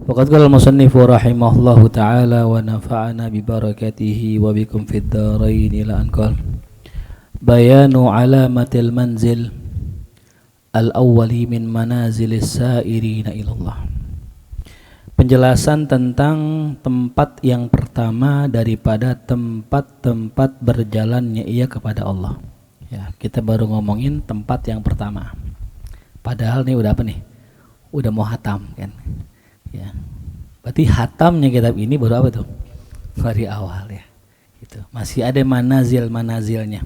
Waqad qala al-musannif rahimahullahu ta'ala wa nafa'ana bi barakatihi wa bikum fid dharain ila an qala bayanu alamatil manzil al-awwali min manazilis sa'irina ilallah. Penjelasan tentang tempat yang pertama daripada tempat-tempat berjalannya ia kepada Allah. Ya, kita baru ngomongin tempat yang pertama. Padahal nih udah apa nih? Udah mau hatam kan. Ya. Berarti hatamnya kitab ini baru apa tuh? Dari awal ya. Gitu. Masih ada manazilnya.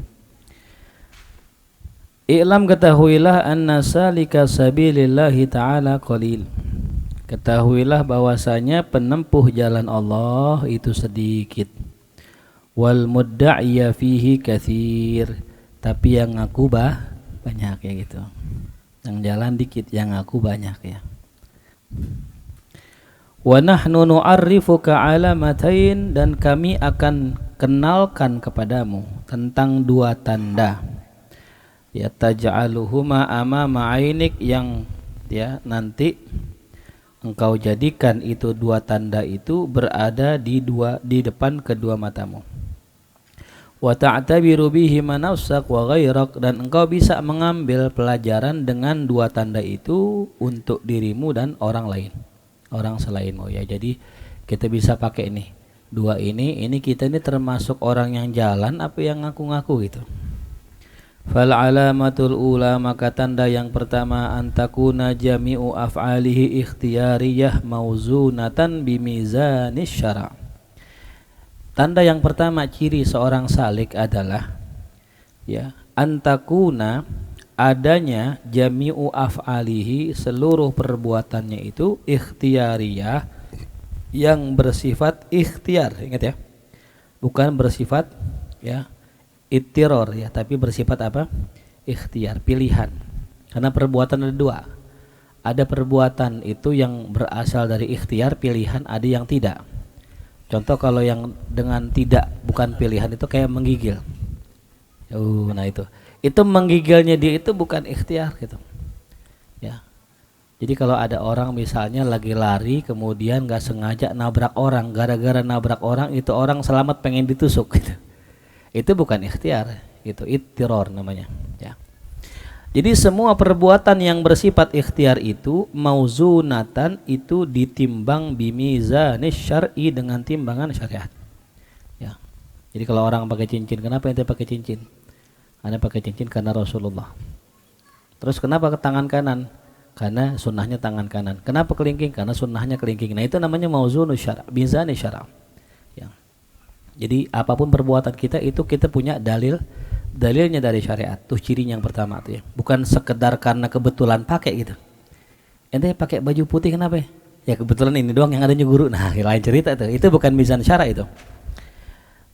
I'lam, ketahuilah anna salika sabilillahi ta'ala qalil. Ketahuilah bahwasanya penempuh jalan Allah itu sedikit. Wal mudda'iya fihi katsir. Tapi yang ngaku banyak ya gitu. Yang jalan dikit, yang ngaku banyak ya. Wa nahnu nu'arrifuka alamatain, dan kami akan kenalkan kepadamu tentang dua tanda. Ya taj'aluhuma amama 'ainik, yang ya nanti engkau jadikan itu dua tanda itu berada di depan kedua matamu. Wa ta'tabiru bihi nafsak wa ghairak, dan engkau bisa mengambil pelajaran dengan dua tanda itu untuk dirimu dan orang lain, orang selainmu ya. Jadi kita bisa pakai nih dua ini kita ini termasuk orang yang jalan apa yang ngaku-ngaku gitu. Fal alamatul ula, maka tanda yang pertama, antakuna jami'u af'alihi ikhtiyariyah mauzunatan bimizanis syara'. Tanda yang pertama ciri seorang salik adalah ya antakuna, adanya jami'u af'alihi, seluruh perbuatannya itu ikhtiyariyah, yang bersifat ikhtiar. Ingat ya, bukan bersifat ya ittiror ya, tapi bersifat apa? Ikhtiar, pilihan. Karena perbuatan ada dua. Ada perbuatan itu yang berasal dari ikhtiar, pilihan, ada yang tidak. Contoh kalau yang dengan tidak, bukan pilihan, itu kayak menggigil. Nah itu menggigilnya dia itu bukan ikhtiar gitu. Ya. Jadi kalau ada orang misalnya lagi lari kemudian nggak sengaja nabrak orang, gara-gara nabrak orang itu orang selamat pengen ditusuk gitu. Itu bukan ikhtiar, itu ittiror namanya. Ya. Jadi semua perbuatan yang bersifat ikhtiar itu mauzunatan, itu ditimbang bimizanis syar'i, dengan timbangan syariat. Ya. Jadi kalau orang pakai cincin, kenapa ente pakai cincin? Anda pakai cincin karena Rasulullah. Terus kenapa ke tangan kanan? Karena sunnahnya tangan kanan. Kenapa kelingking? Karena sunnahnya kelingking. Nah itu namanya mauzunus syara', mizanis syara'. Ya. Jadi apapun perbuatan kita itu kita punya dalilnya dari syariat. Tuh cirinya yang pertama tuh ya. Bukan sekedar karena kebetulan pakai gitu. Ente pakai baju putih kenapa ya? Ya kebetulan ini doang yang adanya guru. Nah lain cerita tuh. Itu bukan mizan syara' itu.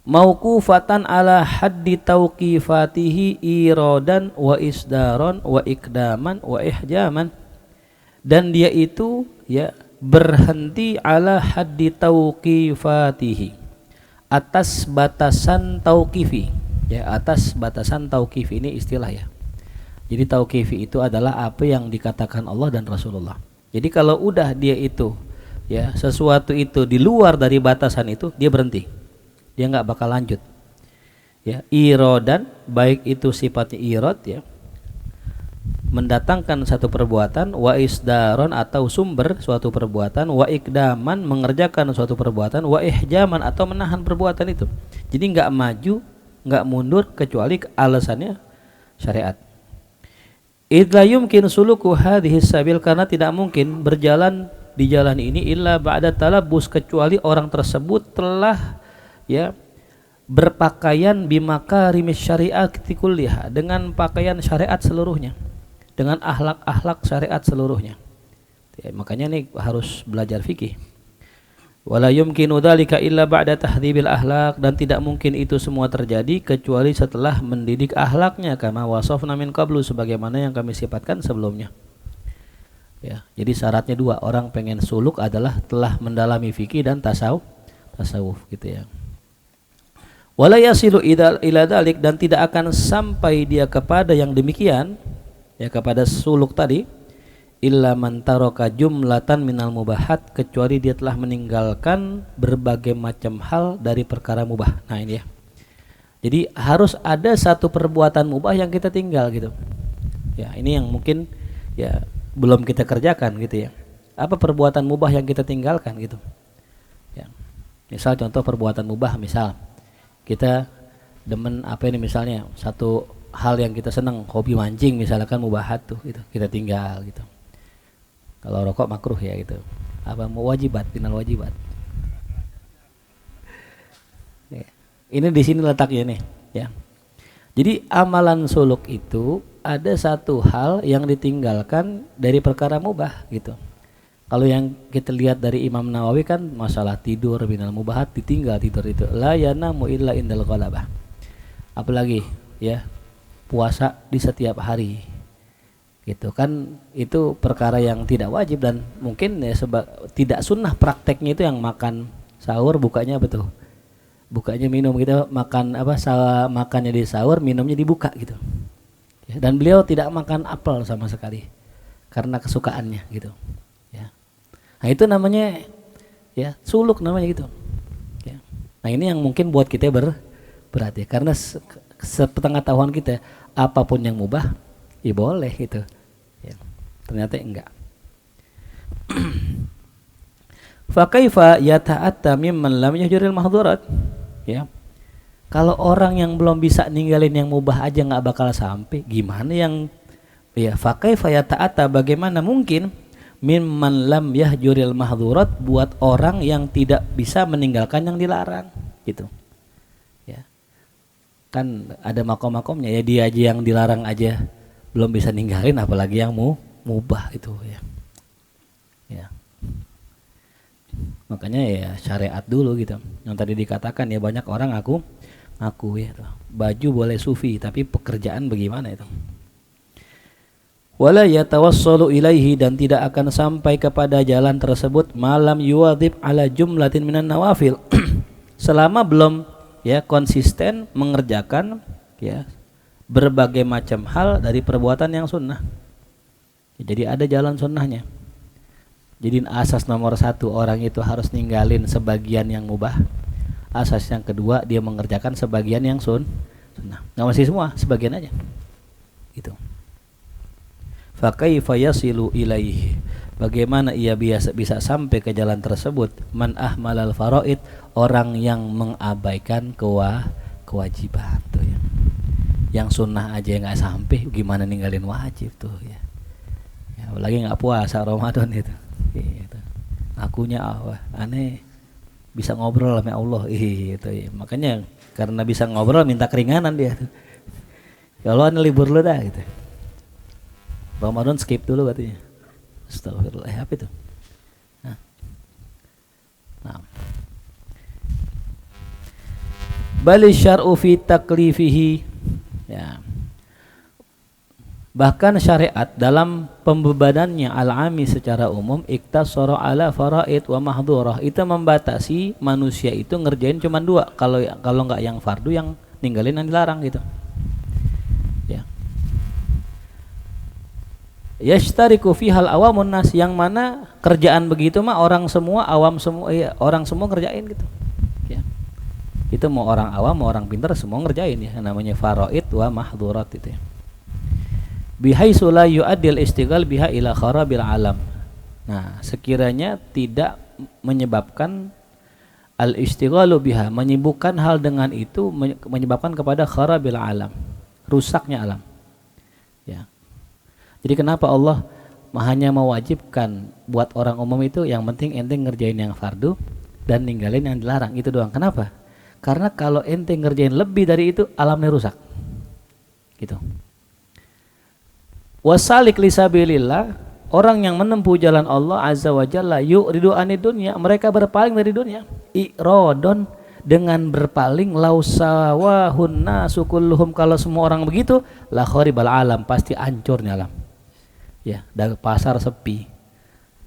Mauqufatan ala haddi tauqifatihi iradan wa isdaron wa ikdaman wa ihjaman, dan dia itu ya berhenti ala haddi tauqifatihi, atas batasan tauqifi ya, atas batasan tauqifi ini istilah ya. Jadi tauqifi itu adalah apa yang dikatakan Allah dan Rasulullah. Jadi kalau udah dia itu ya sesuatu itu di luar dari batasan itu, dia berhenti. Dia nggak bakal lanjut ya. Irodan, baik itu sifatnya irod ya, mendatangkan satu perbuatan, wa isdaron atau sumber suatu perbuatan, wa ikdaman mengerjakan suatu perbuatan, wa ihjaman atau menahan perbuatan itu. Jadi nggak maju nggak mundur kecuali alasannya syariat. Idza yumkin suluku hadhihi sabil, karena tidak mungkin berjalan di jalan ini illa ba'da talabbus, kecuali orang tersebut telah ya berpakaian bimakarimis syariati kulliha, dengan pakaian syariat seluruhnya, dengan akhlak syariat seluruhnya ya. Makanya nih harus belajar fikih. Wala yumkinu dzalika illa ba'da tahdhibil akhlaq, dan tidak mungkin itu semua terjadi kecuali setelah mendidik akhlaknya, kama wasafna min qablu, sebagaimana yang kami sifatkan sebelumnya ya. Jadi syaratnya dua, orang pengen suluk adalah telah mendalami fikih dan tasawuf gitu ya. Wala yasilu ila dzalik, dan tidak akan sampai dia kepada yang demikian, ya kepada suluk tadi, illa man taraka jumlatan minal mubahat, kecuali dia telah meninggalkan berbagai macam hal dari perkara mubah. Nah ini ya. Jadi harus ada satu perbuatan mubah yang kita tinggal gitu. Ya, ini yang mungkin ya belum kita kerjakan gitu ya. Apa perbuatan mubah yang kita tinggalkan gitu. Ya. Misal contoh perbuatan mubah, misal kita demen apa ini, misalnya satu hal yang kita senang, hobi mancing misalkan, mubahat tuh gitu, kita tinggal gitu. Kalau rokok makruh ya gitu. Apa mau wajibat, final wajibat. Ya. Ini di sini letaknya nih, ya. Jadi amalan suluk itu ada satu hal yang ditinggalkan dari perkara mubah gitu. Kalau yang kita lihat dari Imam Nawawi kan masalah tidur binal mubahat, ditinggal tidur itu. La yanamu illa indal ghalabah. Apalagi ya puasa di setiap hari. Gitu kan, itu perkara yang tidak wajib dan mungkin ya tidak sunnah prakteknya itu yang makan sahur bukanya betul. Bukanya minum, kita makan apa, makannya di sahur, minumnya dibuka gitu. Ya, dan beliau tidak makan apel sama sekali karena kesukaannya gitu. Nah itu namanya ya suluk namanya gitu. Ya. Nah ini yang mungkin buat kita berarti karena sepengetahuan kita apapun yang mubah ya boleh gitu. Ya. Ternyata enggak. Fa kaifa yata'atta mimman lam yahjuril mahdhurat? Ya. Kalau orang yang belum bisa ninggalin yang mubah aja enggak bakal sampai, gimana yang ya fa kaifa yata'atta, bagaimana mungkin mimman lam yahjuril mahdhurat, buat orang yang tidak bisa meninggalkan yang dilarang gitu. Ya. Kan ada makom-makomnya ya, dia aja yang dilarang aja belum bisa ninggalin apalagi yang mubah itu ya. Ya. Makanya ya syariat dulu gitu. Yang tadi dikatakan ya banyak orang ngaku ya tuh. Baju boleh sufi tapi pekerjaan bagaimana itu? Wala yatawassalu ilaihi, dan tidak akan sampai kepada jalan tersebut malam yuwadhib ala jumlatin minan nawafil selama belum ya konsisten mengerjakan ya berbagai macam hal dari perbuatan yang sunnah. Jadi ada jalan sunnahnya. Jadi asas nomor 1, orang itu harus ninggalin sebagian yang mubah. Asas yang kedua, dia mengerjakan sebagian yang sunnah. Nggak mesti semua, sebagian aja gitu. Fa kaifa yasilu ilaihi, bagaimana ia bisa sampai ke jalan tersebut? Man ahmalal faraid, orang yang mengabaikan kewajiban tuh ya. Yang sunnah aja nggak sampai, gimana ninggalin wajib tuh ya. Ya apalagi nggak puasa Ramadan itu. Gitu. Akunya aneh bisa ngobrol sama Allah itu ya. Makanya karena bisa ngobrol minta keringanan dia tuh. Ya Allah, ini libur lu dah gitu. Ramadan skip dulu katanya. Astagfirullah, apa itu? Nah. Bali syar'u fi taklifihi. Ya. Bahkan syariat dalam pembebanannya al-ami secara umum iktasara ala faraid wa mahdhurah, itu membatasi manusia itu ngerjain cuma 2, kalau enggak yang fardu, yang ninggalin yang dilarang gitu. Yashtariku fihal awamun nas, yang mana kerjaan begitu mah orang semua awam semua ya, orang semua ngerjain gitu ya. Itu mau orang awam mau orang pintar semua ngerjain ya, namanya faraid wa mahdhurat itu ya. Bihaitsu la yu'addil istighal biha ila kharabil alam. Nah, sekiranya tidak menyebabkan al-istighalu biha, menyibukkan hal dengan itu menyebabkan kepada kharabil alam, rusaknya alam. Ya. Jadi kenapa Allah hanya mewajibkan buat orang umum itu yang penting ente ngerjain yang fardu dan ninggalin yang dilarang, itu doang. Kenapa? Karena kalau ente ngerjain lebih dari itu, alamnya rusak. Gitu. Wasalik lisabilillah, orang yang menempuh jalan Allah azza wa jalla yu'ridu anid dunya, mereka berpaling dari dunia. I'radon, dengan berpaling, lausawahun nasu kulluhum, kalau semua orang begitu, la kharibal alam, pasti hancurnya alam. Ya, dari pasar sepi.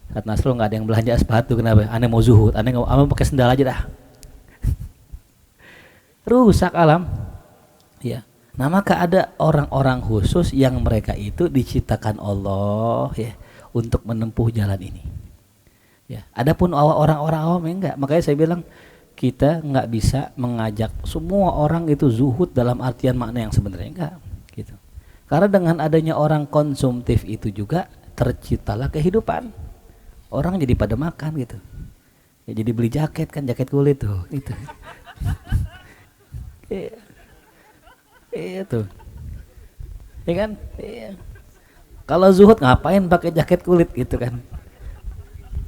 Saat Nasrul nggak ada yang belanja sepatu, kenapa? Aneh mau zuhud, aneh pakai sendal aja dah. rusak alam. Ya. Nah, maka ada orang-orang khusus yang mereka itu diciptakan Allah ya untuk menempuh jalan ini. Ya, adapun orang-orang awam enggak. Makanya saya bilang kita enggak bisa mengajak semua orang itu zuhud dalam artian makna yang sebenarnya enggak gitu. Karena dengan adanya orang konsumtif itu juga terciptalah kehidupan. Orang jadi pada makan gitu. Ya, jadi beli jaket kan, jaket kulit tuh itu. Iya tuh. Ya kan? Iya. Kalau zuhud ngapain pakai jaket kulit gitu kan?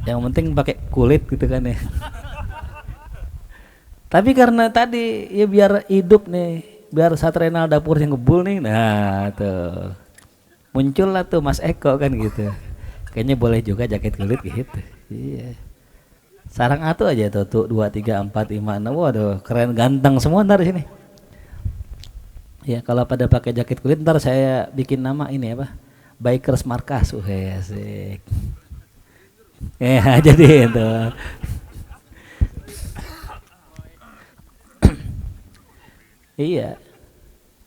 Yang penting pakai kulit gitu kan ya. Tapi karena tadi ya biar hidup nih, biar Satrenal dapur yang ngebul nih. Nah, tuh. Muncullah tuh Mas Eko kan gitu. Kayaknya boleh juga jaket kulit gitu. Iya. Sarang atu aja tuh 2 3 4 5 6. Waduh, keren ganteng semua ntar di sini. Ya, kalau pada pakai jaket kulit ntar saya bikin nama ini apa? Bikers Markas. Asik. Jadi itu. Iya.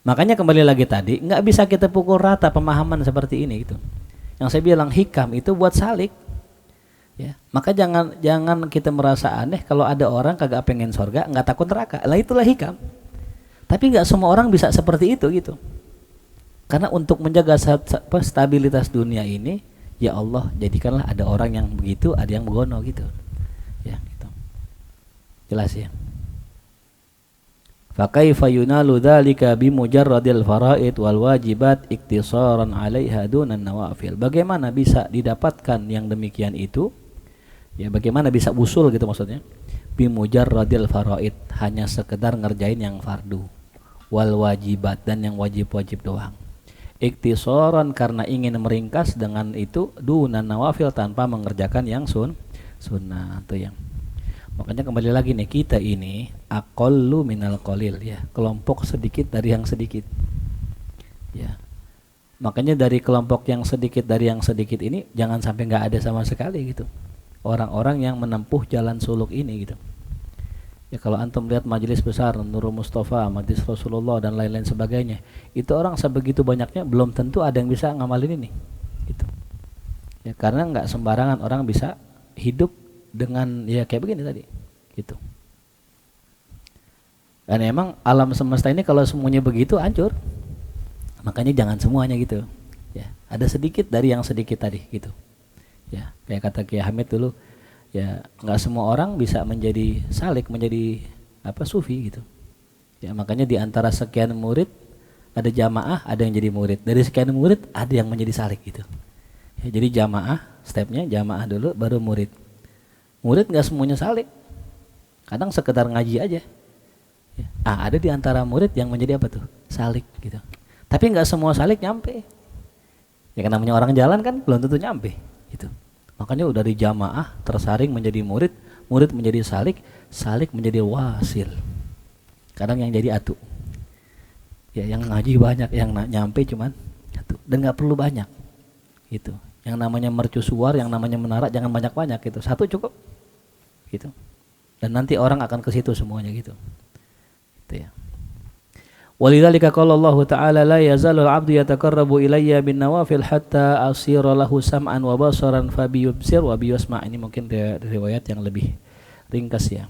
Makanya kembali lagi tadi, nggak bisa kita pukul rata pemahaman seperti ini gitu. Yang saya bilang hikam itu buat salik. Ya, maka jangan kita merasa aneh kalau ada orang kagak pengen surga, nggak takut neraka. Lah itulah hikam. Tapi nggak semua orang bisa seperti itu gitu. Karena untuk menjaga stabilitas dunia ini, ya Allah jadikanlah ada orang yang begitu, ada yang begono gitu. Ya, gitu. Jelas ya. Fa kaifa yunalu dzalika bi mujarradil faraid wal wajibat iktisaran 'alaiha dunan nawafil. Bagaimana bisa didapatkan yang demikian itu? Ya, bagaimana bisa usul gitu maksudnya? Bi mujarradil faraid, hanya sekedar ngerjain yang fardu. Wal wajibat, dan yang wajib-wajib doang. Iktisaran, karena ingin meringkas dengan itu dunan nawafil, tanpa mengerjakan yang sunnah itu yang. Makanya kembali lagi nih, kita ini aqallu minal qalil ya, kelompok sedikit dari yang sedikit. Ya. Makanya dari kelompok yang sedikit dari yang sedikit ini jangan sampai enggak ada sama sekali gitu. Orang-orang yang menempuh jalan suluk ini gitu. Ya, kalau antum lihat majelis besar Nurul Mustafa, majelis Rasulullah dan lain-lain sebagainya, itu orang sebegitu banyaknya belum tentu ada yang bisa ngamalin ini gitu. Ya, karena enggak sembarangan orang bisa hidup dengan ya kayak begini tadi gitu. Dan emang alam semesta ini kalau semuanya begitu hancur. Makanya jangan semuanya gitu. Ya, ada sedikit dari yang sedikit tadi gitu. Ya, kayak kata Kiai Hamid dulu, ya nggak semua orang bisa menjadi salik, menjadi apa sufi gitu. Ya, makanya di antara sekian murid ada jamaah, ada yang jadi murid. Dari sekian murid ada yang menjadi salik gitu. Ya, jadi jamaah, stepnya jamaah dulu baru murid. Murid nggak semuanya salik, kadang sekedar ngaji aja. Ya. Ada di antara murid yang menjadi apa tuh? Salik gitu. Tapi nggak semua salik nyampe. Ya kan namanya orang jalan kan belum tentu nyampe gitu. Makanya udah di jamaah tersaring menjadi murid, murid menjadi salik, salik menjadi wasil. Kadang yang jadi atu. Ya yang ngaji banyak, yang nyampe cuman atu. Dan nggak perlu banyak. Gitu. Yang namanya mercusuar, yang namanya menara jangan banyak-banyak gitu. Satu cukup. Gitu. Dan nanti orang akan ke situ semuanya gitu. Gitu ya. Walidzalika qala Allah Ta'ala la yazalul 'abdu yataqarrabu ilayya bin nawafil hatta asira lahu sam'an wa basaran fabiyubsir wa biyasma'. Ini mungkin riwayat yang lebih ringkas ya.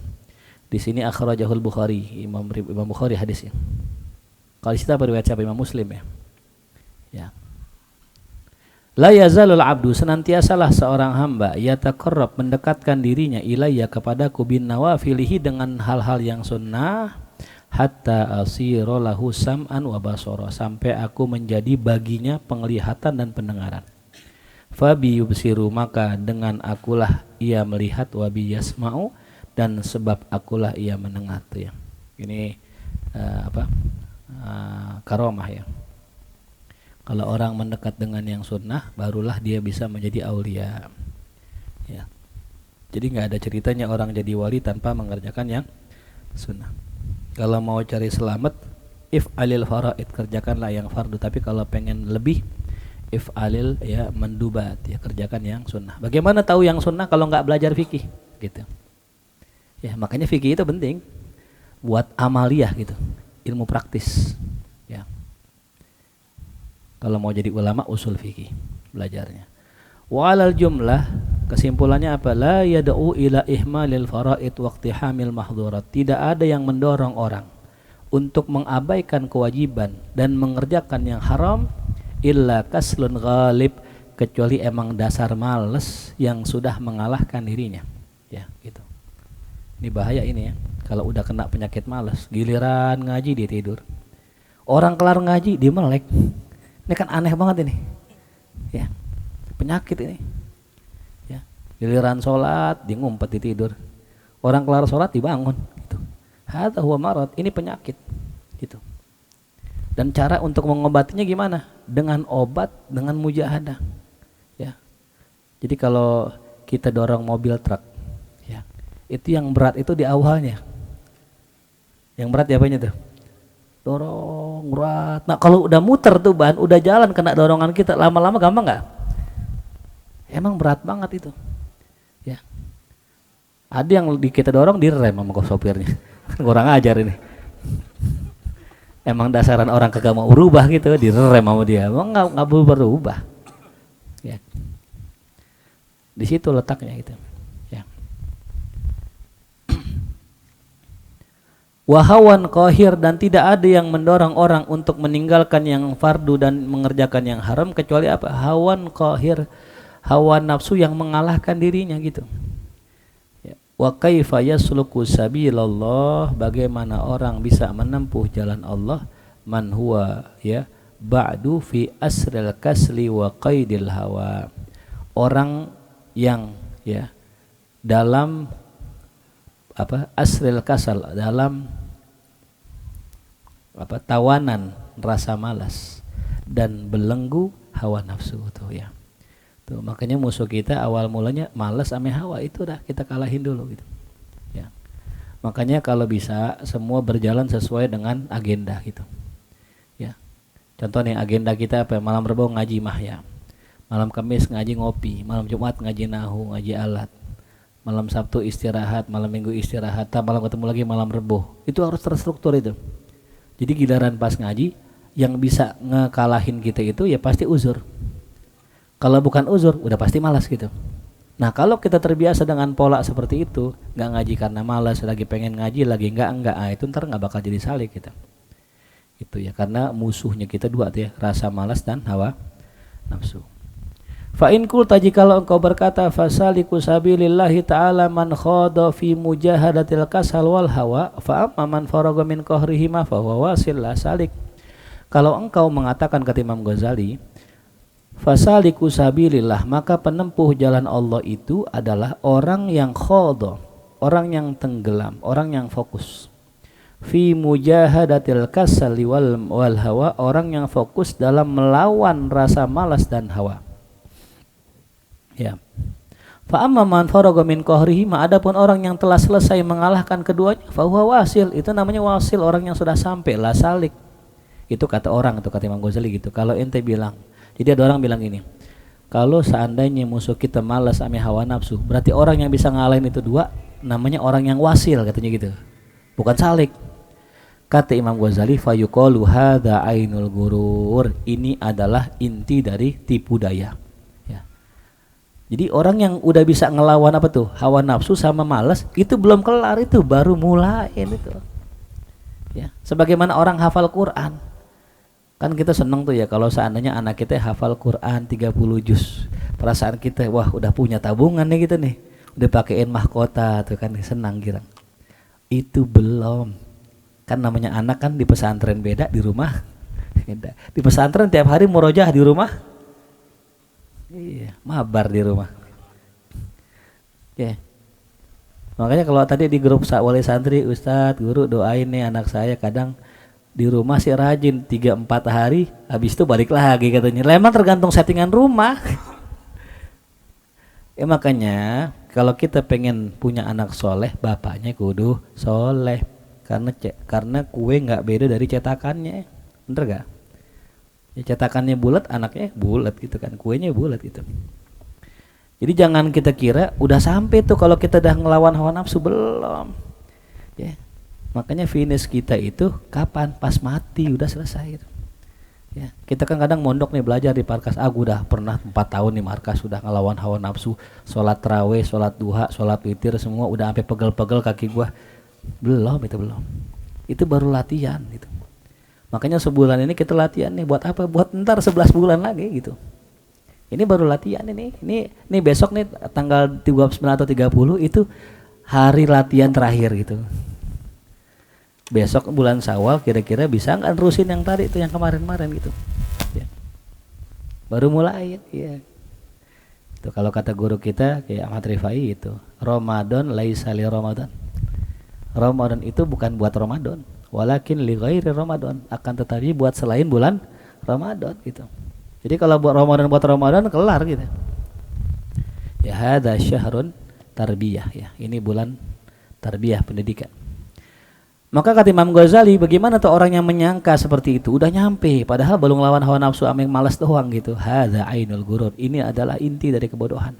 Di sini akhrajahul Bukhari, Imam Bukhari hadisnya. Kalau kita riwayat siapa? Imam Muslim ya. Ya. La yazalul 'abdu, senantiasalah seorang hamba yataqarrab, mendekatkan dirinya ilayya kepadaku bin nawafilihi, dengan hal-hal yang sunnah, hatta asira lahu sam'an wa basara, sampai aku menjadi baginya penglihatan dan pendengaran. Fabi yubsiru, maka dengan akulah ia melihat, wa bi yasma'u, dan sebab akulah ia mendengar tuh ya. Ini karomah ya. Kalau orang mendekat dengan yang sunnah, barulah dia bisa menjadi aulia. Ya. Jadi nggak ada ceritanya orang jadi wali tanpa mengerjakan yang sunnah. Kalau mau cari selamat, if alil faraid, kerjakanlah yang fardu. Tapi kalau pengen lebih, if alil ya mendubat, ya kerjakan yang sunnah. Bagaimana tahu yang sunnah kalau nggak belajar fikih? Gitu. Ya makanya fikih itu penting. buat amaliyah gitu, ilmu praktis. Ya. Kalau mau jadi ulama usul fikih belajarnya. Wa alal jumlah, kesimpulannya apa? La yad'u ila ihmalil faraid wa iqtihamil mahdhurat. Tidak ada yang mendorong orang untuk mengabaikan kewajiban dan mengerjakan yang haram illa kaslun ghalib, kecuali emang dasar males yang sudah mengalahkan dirinya. Ya, gitu. Ini bahaya ini ya. Kalau udah kena penyakit malas, giliran ngaji dia tidur. Orang kelar ngaji dia melek. Ini kan aneh banget ini. Ya. Penyakit ini. Ya. Giliran sholat dia ngumpet di tidur. Orang kelar sholat dibangun gitu. Hadza huwa marad, ini penyakit gitu. Dan cara untuk mengobatinya gimana? Dengan obat, dengan mujahadah. Ya. Jadi kalau kita dorong mobil truk, ya. Itu yang berat itu di awalnya. Yang berat ya apanya tuh? Dorong berat. Nah, kalau udah muter tuh ban, udah jalan kena dorongan kita, lama-lama gampang nggak? Emang berat banget itu. Ya. Ada yang kita dorong direm sama sopirnya. Kurang ajar ini. Emang dasaran orang kagak mau berubah gitu, direm sama dia. Emang nggak berubah. Ya. Di situ letaknya gitu. Ya. Wahawan qahir, dan tidak ada yang mendorong orang untuk meninggalkan yang fardu dan mengerjakan yang haram kecuali apa? Hawan qahir, hawa nafsu yang mengalahkan dirinya gitu. Ya. Wa kaifa yasluku sabilallah, bagaimana orang bisa menempuh jalan Allah, man huwa ya ba'du fi asril kasli wa qaidil hawa. Orang yang ya dalam apa? Asril kasal, dalam apa? Tawanan rasa malas dan belenggu hawa nafsu tuh ya. Tuh, makanya musuh kita awal mulanya malas sama hawa, itu dah kita kalahin dulu gitu. Ya. Makanya kalau bisa semua berjalan sesuai dengan agenda gitu. Ya. Contoh nih agenda kita apa? Malam Rebo ngaji mahya. Malam Kamis ngaji ngopi, malam Jumat ngaji nahu, ngaji alat. Malam Sabtu istirahat, malam Minggu istirahat, malam ketemu lagi malam Rebo. Itu harus terstruktur itu. Jadi giliran pas ngaji, yang bisa ngekalahin kita itu ya pasti uzur. Kalau bukan uzur, udah pasti malas gitu. Nah kalau kita terbiasa dengan pola seperti itu, nggak ngaji karena malas, lagi pengen ngaji, lagi enggak, itu ntar nggak bakal jadi salik kita. Itu ya, karena musuhnya kita dua tuh ya, rasa malas dan hawa nafsu. Fa in qulta, jikalau engkau berkata, fasaliku sabilillahi ta'ala man khada fi mujahadatil kasal wal hawa, fa amma man faraga min qahrihi ma fa huwa wasil la salik. Kalau engkau mengatakan kata Imam Ghazali, fasaliku sabilillah, maka penempuh jalan Allah itu adalah orang yang khada, orang yang tenggelam, orang yang fokus. Fi mujahadatil kasal wal hawa, orang yang fokus dalam melawan rasa malas dan hawa. Ya. Fa amma man faraga min qahrihi, adapun orang yang telah selesai mengalahkan keduanya, fa huwa wasil, itu namanya wasil, orang yang sudah sampai, la salik. Itu kata orang, itu kata Imam Ghazali gitu. Kalau ente bilang, jadi ada orang bilang ini, kalau seandainya musuh kita malas sama hawa nafsu, berarti orang yang bisa ngalahin itu dua namanya orang yang wasil, katanya gitu. Bukan salik. Kata Imam Ghazali, fa yuqalu hadza ainul gurur, ini adalah inti dari tipu daya. Jadi orang yang udah bisa ngelawan apa tuh? Hawa nafsu sama malas, itu belum kelar, itu baru mulai itu. Ya, sebagaimana orang hafal Quran. Kan kita seneng tuh ya kalau seandainya anak kita hafal Quran 30 juz. Perasaan kita, wah udah punya tabungan nih kita nih. Udah pakein mahkota tuh kan, senang girang. Itu belum. Kan namanya anak kan di pesantren beda, di rumah beda. Di pesantren tiap hari murojaah, di rumah iya, mabar di rumah. Oke. Makanya kalau tadi di grup wali santri, Ustadz, guru doain nih anak saya, kadang di rumah sih rajin 3-4 hari, habis itu balik lagi katanya. Memang tergantung settingan rumah. Ya makanya kalau kita pengen punya anak soleh, bapaknya kudu soleh. Karena kue nggak beda dari cetakannya, bener gak? Ya cetakannya bulat, anaknya bulat gitu kan, kuenya bulat gitu. Jadi jangan kita kira udah sampai tuh kalau kita udah ngelawan hawa nafsu, belum. Ya. Makanya finish kita itu kapan? Pas mati, udah selesai gitu. Ya, kita kan kadang mondok nih belajar di markas. Aku udah pernah 4 tahun di markas, sudah ngelawan hawa nafsu, sholat tarawih, sholat duha, sholat witir, semua udah sampai pegel-pegel kaki gua. Belum, itu belum. Itu baru latihan gitu. Makanya sebulan ini kita latihan nih buat apa? Buat ntar 11 bulan lagi gitu. Ini baru latihan ini. Ini besok nih tanggal 29 atau 30 itu hari latihan terakhir gitu. Besok bulan Syawal kira-kira bisa nggak nerusin yang tadi itu yang kemarin-kemarin gitu. Ya. Baru mulai ya. Itu kalau kata guru kita kayak Ahmad Rifai itu, Ramadan laisa li Ramadan. Ramadan itu bukan buat Ramadan, walakin li ghairi Ramadan, akan tetapi buat selain bulan Ramadan gitu. Jadi kalau buat Ramadan kelar gitu. Ya hadza syahrun tarbiyah ya. Ini bulan tarbiyah pendidikan. Maka kata Imam Ghazali, bagaimana tuh orang yang menyangka seperti itu, udah nyampe padahal belum lawan hawa nafsu, ameng malas doang gitu. Hadza ainul ghurur. Ini adalah inti dari kebodohan.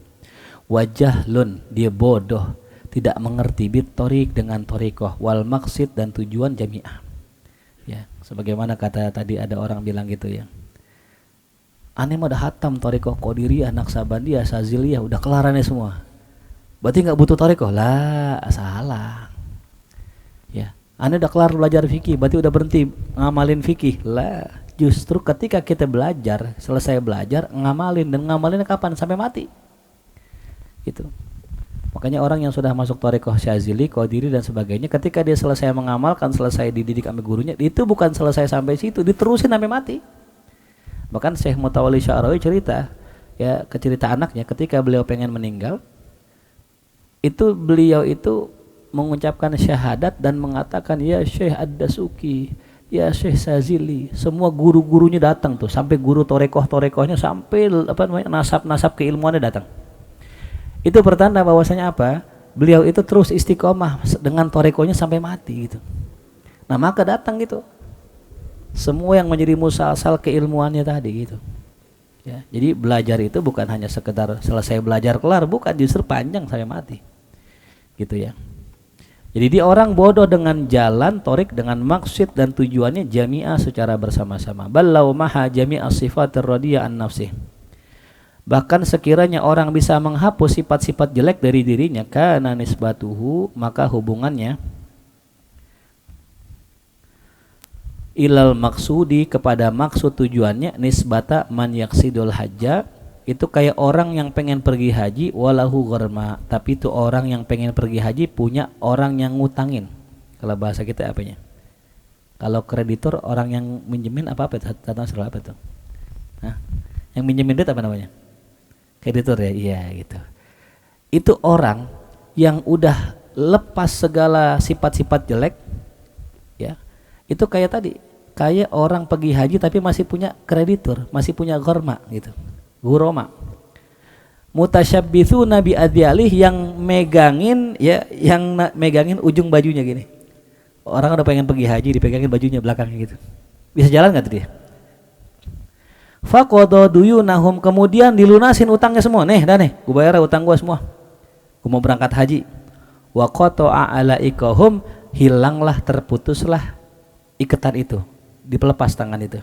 Wajahlun, dia bodoh, tidak mengerti bit torik dengan torikoh, wal maqsid dan tujuan jami'ah. Ya, sebagaimana kata tadi ada orang bilang gitu ya. Aneh mah udah hatam torikoh Qadiriyah, Naqsabandiyah, Saziliyah, udah kelarannya semua. Berarti nggak butuh torikoh? Lah, salah. Ya. Anda udah kelar belajar fikih, berarti udah berhenti ngamalin fikih. Lah, justru ketika kita belajar, selesai belajar, ngamalin, dan ngamalinnya kapan? Sampai mati. Gitu. Makanya orang yang sudah masuk thariqah Syazili, Qadiri dan sebagainya, ketika dia selesai mengamalkan, selesai dididik sama gurunya, itu bukan selesai sampai situ, diterusin sampai mati. Bahkan Syekh Mutawalli Sya'rawi cerita, ya, ke cerita anaknya ketika beliau pengen meninggal, itu beliau itu mengucapkan syahadat dan mengatakan ya Syekh Ad-Dasuki, ya Syekh Sazili, semua guru-gurunya datang tuh, sampai guru torekohnya sampai apa namanya nasab keilmuannya datang. Itu pertanda bahwasanya apa? Beliau itu terus istiqomah dengan torekohnya sampai mati gitu. Nah maka datang gitu semua yang menjadi musalsal keilmuannya tadi gitu. Ya, jadi belajar itu bukan hanya sekedar selesai belajar kelar, bukan, justru panjang sampai mati. Gitu ya. Jadi dia orang bodoh dengan jalan torik, dengan maksud dan tujuannya jami'ah secara bersama-sama. Ballau maha jami'ah sifatir radiyah an nafsih. Bahkan sekiranya orang bisa menghapus sifat-sifat jelek dari dirinya, kana nisbatuhu, maka hubungannya ilal maksudi, kepada maksud tujuannya, nisbata man yaksidul hajja, itu kayak orang yang pengen pergi haji walahu gharma, tapi itu orang yang pengen pergi haji punya orang yang ngutangin. Kalau bahasa kita apanya? Kalau kreditor orang yang minjemin apa itu? Nah, yang minjemin duit apa namanya? Kreditor ya, iya gitu. Itu orang yang udah lepas segala sifat-sifat jelek, ya. Itu kayak tadi, kayak orang pergi haji tapi masih punya kreditor, masih punya gharma gitu. Guroma, mutasyabitsu nabi adyalih, yang megangin ya, yang megangin ujung bajunya gini. Orang udah pengen pergi haji dipegangin bajunya belakangnya gitu. Bisa jalan nggak tuh dia? Faqada duyunahum, kemudian dilunasin utangnya semua. Nih, dah nih, gue bayar utang gue semua. Gue mau berangkat haji. Wa qata'a alaikahum, hilanglah, terputuslah ikatan itu, dipelepas tangan itu.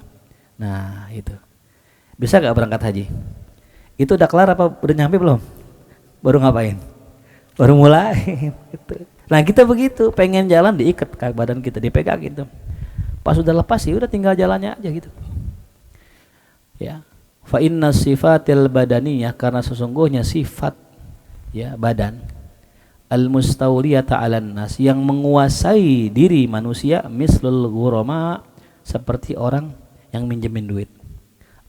Nah, itu. Bisa gak berangkat haji? Itu udah kelar apa udah nyampe belum? Baru ngapain? Baru mulai. Nah kita begitu, pengen jalan diikat ke badan kita, dipegang gitu. Pas udah lepas sih udah tinggal jalannya aja gitu. Ya. Fa inna sifatil badaniyah, karena sesungguhnya sifat ya badan al mustawliyata 'alan nas, yang menguasai diri manusia, mislul ghurama, seperti orang yang minjemin duit.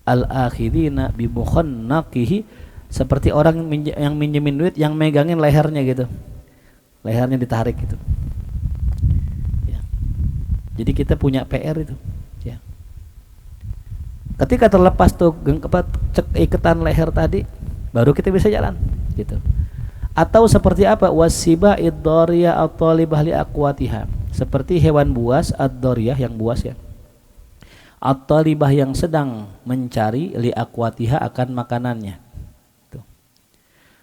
Al-akhidina bi mukhannaqihi, seperti orang yang minjemin duit yang megangin lehernya gitu, lehernya ditarik gitu ya. Jadi kita punya PR itu ya. Ketika terlepas tuh ikatan leher tadi, baru kita bisa jalan gitu. Atau seperti apa? Wasiba ad-dariyah at-talibah li aqwatiha, seperti hewan buas ad-dariyah, yang buas ya, at-talibah yang sedang mencari, li aqwatiha, akan makanannya. Tuh.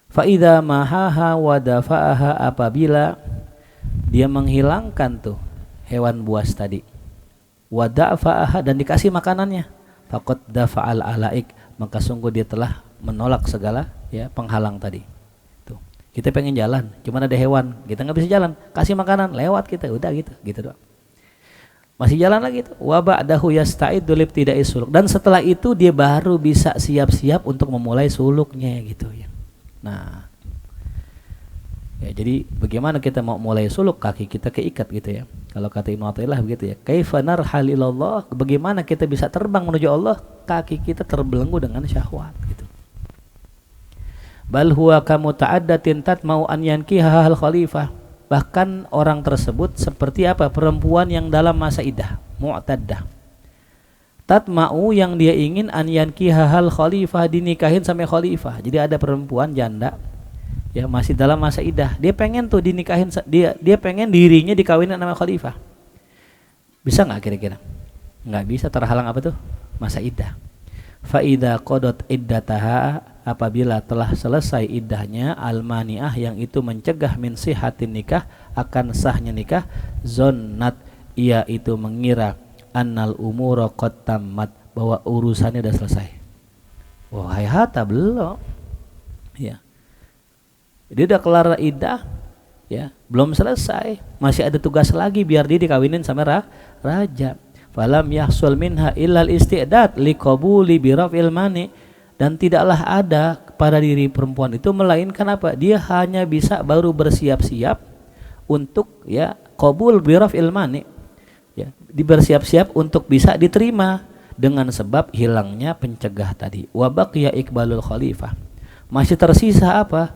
Fa idza mahaha wa dafa'aha, apabila dia menghilangkan tuh hewan buas tadi. Wa da'fa'aha, dan dikasih makanannya. Faqad dafa'al alaik, maka sungguh dia telah menolak segala ya penghalang tadi. Tuh. Kita pengen jalan, cuman ada hewan, kita nggak bisa jalan, kasih makanan, lewat kita, udah gitu doang. Masih jalan lagi tuh. Wa ba'dahu yasta'iddu libtida'i suluk, dan setelah itu dia baru bisa siap-siap untuk memulai suluknya gitu ya. Nah, ya, jadi bagaimana kita mau mulai suluk, kaki kita keikat gitu ya. Kalau kata Ibnu Athaillah begitu ya. Kaifa narhal ilallah, bagaimana kita bisa terbang menuju Allah, kaki kita terbelenggu dengan syahwat gitu. Bal huwa kamuta'addatin tatma'u an yankiha al khalifah. Bahkan orang tersebut seperti apa? Perempuan yang dalam masa iddah, mu'taddah. Tatma'u, yang dia ingin an yankiha al khalifah, dinikahin sampai khalifah. Jadi ada perempuan janda ya masih dalam masa iddah, dia pengen tuh dinikahin, dia pengen dirinya dikawinin sama khalifah. Bisa nggak kira-kira? Nggak bisa, terhalang apa tuh? Masa iddah. Fa idza qadat iddataha, apabila telah selesai iddahnya, almaniah, yang itu mencegah min sihatin nikah, akan sahnya nikah, zonnat, ia itu mengira, annal umura qad tammat, bahwa urusannya udah selesai. Wahai hata, belum ya. Dia udah kelar iddah ya, belum selesai, masih ada tugas lagi biar dia dikawinin sama raja. Falam yahsul minha illal isti'dad liqabuli birafil mani, dan tidaklah ada pada diri perempuan itu melainkan apa? Dia hanya bisa baru bersiap-siap untuk ya qabul birafil mani, ya, bersiap-siap untuk bisa diterima dengan sebab hilangnya pencegah tadi. Wa baqiya iqbalul khalifah, masih tersisa apa?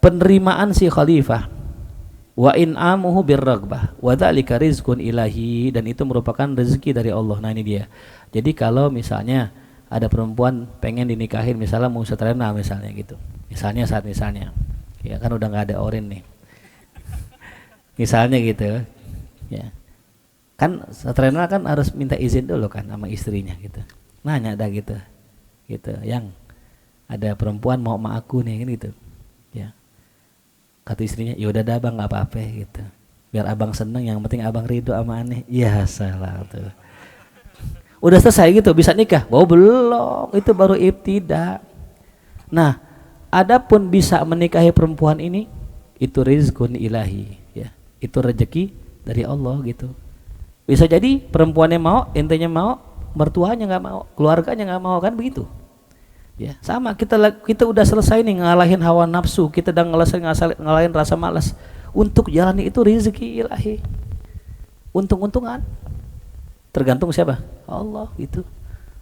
Penerimaan si khalifah. Wa in amuhu birragbah wa dzalika rizqun ilahi, dan itu merupakan rezeki dari Allah. Nah ini dia. Jadi kalau misalnya ada perempuan pengen dinikahin, misalnya mau setrena misalnya gitu, misalnya ya kan udah nggak ada orin nih misalnya gitu ya, kan setrena kan harus minta izin dulu kan sama istrinya gitu, nanya dah gitu yang ada perempuan mau sama aku nih kan gitu ya, kata istrinya ya udah dah bang, nggak apa-apa gitu, biar abang seneng, yang penting abang ridho sama aneh. Ya salah tuh, udah selesai gitu bisa nikah? Oh belum, itu baru ibtida. Nah adapun bisa menikahi perempuan ini, itu rizqun ilahi ya, itu rezeki dari Allah gitu. Bisa jadi perempuannya mau, intinya mau, mertuanya nggak mau, keluarganya nggak mau, kan begitu. Ya, sama kita udah selesai nih ngalahin hawa nafsu, kita udah ngalahin rasa malas. Untuk jalani itu rezeki ilahi. Untung-untungan. Tergantung siapa? Allah gitu.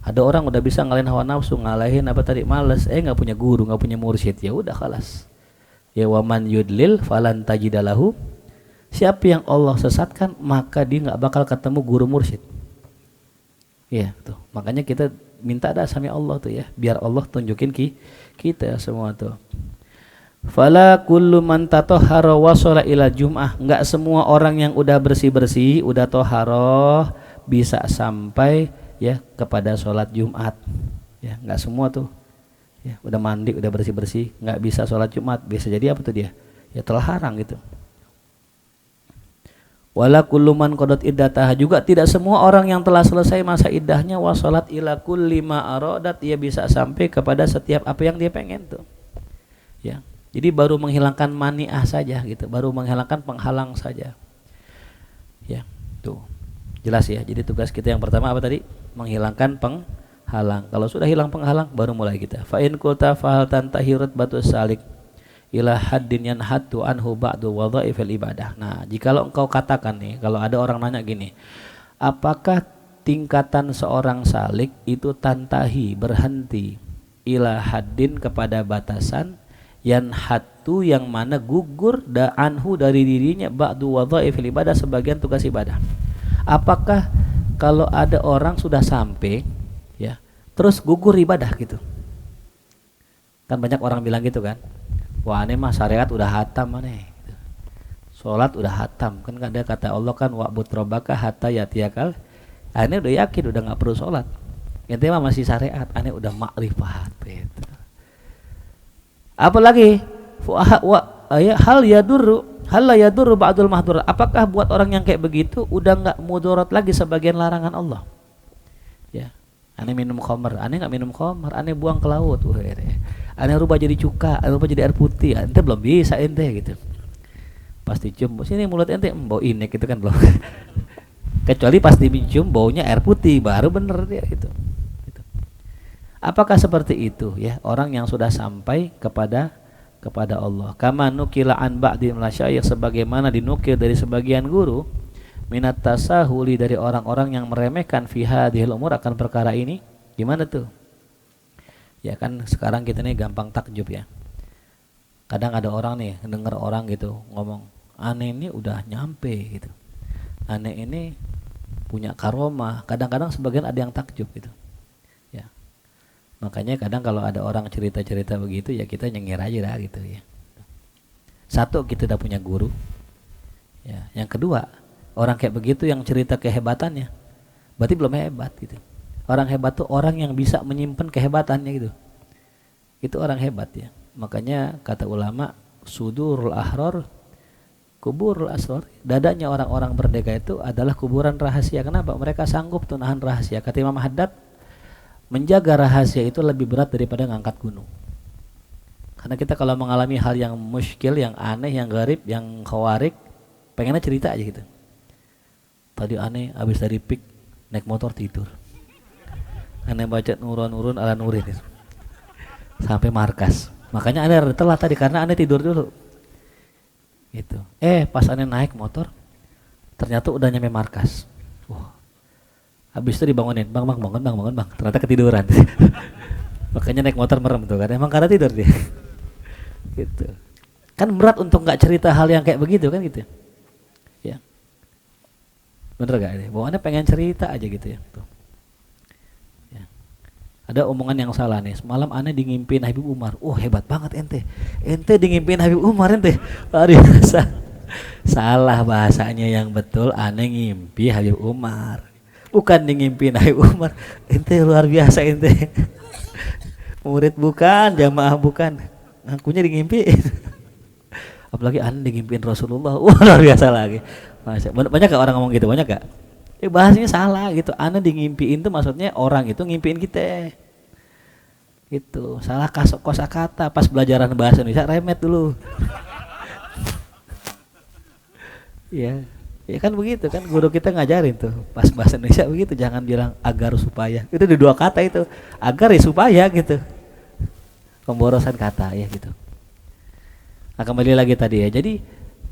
Ada orang udah bisa ngalahin hawa nafsu, ngalahin apa tadi, malas, nggak punya guru, nggak punya mursyid, ya udah khalas. Ya waman yudlil falan tajidalahu. Siapa yang Allah sesatkan, maka dia nggak bakal ketemu guru mursyid. Ya, tuh. Makanya kita minta dah sama Allah tuh ya, biar Allah tunjukin kita semua tuh. Fala kullu man tatahhara wa shala ila jum'ah, enggak semua orang yang udah bersih-bersih, udah toharoh bisa sampai ya kepada sholat Jumat. Ya, enggak semua tuh. Ya, udah mandi, udah bersih-bersih, enggak bisa sholat Jumat. Bisa jadi apa tuh dia? Ya terlarang gitu. Wala kullu man qadat iddatah, juga tidak semua orang yang telah selesai masa iddahnya wa salat ila kulli ma aradat, ia bisa sampai kepada setiap apa yang dia pengen tuh. Ya. Jadi baru menghilangkan mani'ah saja gitu, baru menghilangkan penghalang saja. Ya, tuh. Jelas ya. Jadi tugas kita yang pertama apa tadi? Menghilangkan penghalang. Kalau sudah hilang penghalang baru mulai kita. Fa in qulta fa hal tantahirat batu salik ila haddin yanhaddu anhu ba'du wadhaifil ibadah. Nah, jikalau engkau katakan nih, kalau ada orang nanya gini, apakah tingkatan seorang salik itu tantahi, berhenti, ila haddin, kepada batasan, yanhaddu, yang mana gugur, anhu, dari dirinya, ba'du wadhaifil ibadah, sebagian tugas ibadah. Apakah kalau ada orang sudah sampai ya, terus gugur ibadah gitu? Kan banyak orang bilang gitu kan. Wah, aneh mah syariat udah hatam aneh. Sholat udah hatam. Kan ada kata Allah kan, wa'bud rabbaka hatta yatiyakal. Aneh udah yakin udah nggak perlu sholat. Yang mah masih syariat. Aneh udah makrifat. Gitu. Apalagi hal hal la yadur ba'dul mahdurat, apakah buat orang yang kayak begitu udah nggak mudarat lagi sebagian larangan Allah? Ya, aneh minum khamr, aneh nggak minum khamr, aneh buang ke laut, aneh rubah jadi cuka, aneh rubah jadi air putih, ente belum bisa ente gitu. Pasti cium sini mulut ente bau inek gitu kan belum. Kecuali pas dicium baunya air putih baru bener dia gitu. Apakah seperti itu ya orang yang sudah sampai kepada Allah? Kama nukila an ba'di masyayikh, sebagaimana dinukil dari sebagian guru, minat tasahuli, dari orang-orang yang meremehkan fi hadhil umur, akan perkara ini. Gimana tuh? Ya kan sekarang kita nih gampang takjub ya. Kadang ada orang nih denger orang gitu ngomong, aneh ini udah nyampe gitu. Aneh ini punya karomah. Kadang-kadang sebagian ada yang takjub gitu. Ya. Makanya kadang kalau ada orang cerita-cerita begitu ya kita nyengir aja dah gitu ya. Satu, kita udah punya guru. Ya, yang kedua, orang kayak begitu yang cerita kehebatannya berarti belum hebat gitu. Orang hebat tuh orang yang bisa menyimpan kehebatannya gitu. Itu orang hebat ya. Makanya kata ulama, sudurul ahrar kuburul asrar, dadanya orang-orang merdeka itu adalah kuburan rahasia. Kenapa? Mereka sanggup tuh nahan rahasia. Kata Imam Haddad, menjaga rahasia itu lebih berat daripada ngangkat gunung. Karena kita kalau mengalami hal yang muskil, yang aneh, yang garib, yang khawarik, pengennya cerita aja gitu. Tadi aneh habis dari pik naik motor tidur. Aneh baca nurun ala nurin itu. Sampai markas. Makanya aneh telat tadi karena aneh tidur dulu. Gitu. Pas aneh naik motor ternyata udah nyampe markas. Wah. Habis itu dibangunin, bang, bangun bang. Ternyata ketiduran. Makanya naik motor merem tuh kan. Emang karena tidur dia. Gitu. Kan berat untuk nggak cerita hal yang kayak begitu kan gitu. Ya. Bener gak ini? Bahwa aneh pengen cerita aja gitu ya. Tuh. Ya. Ada omongan yang salah nih. Semalam aneh dingimpin Habib Umar. Hebat banget ente. Ente dingimpin Habib Umar ente. Luar biasa. Salah bahasanya, yang betul aneh ngimpi Habib Umar. Bukan dingimpin Habib Umar. Ente luar biasa ente. Murid bukan, jamaah bukan. Ngakunya dingimpiin. Apalagi aneh dingimpin Rasulullah. Luar biasa lagi. Banyak gak orang ngomong gitu? Banyak gak? Bahasanya salah gitu. Aneh ngimpiin tuh maksudnya orang itu ngimpiin kita. Gitu. Salah kosakata. Pas belajaran bahasa Indonesia remet dulu. Ya. Ya kan begitu kan guru kita ngajarin tuh. Pas bahasa Indonesia begitu, jangan bilang agar supaya. Itu di dua kata itu. Agar ya supaya gitu. Pemborosan kata ya gitu. Nah, kembali lagi tadi ya. Jadi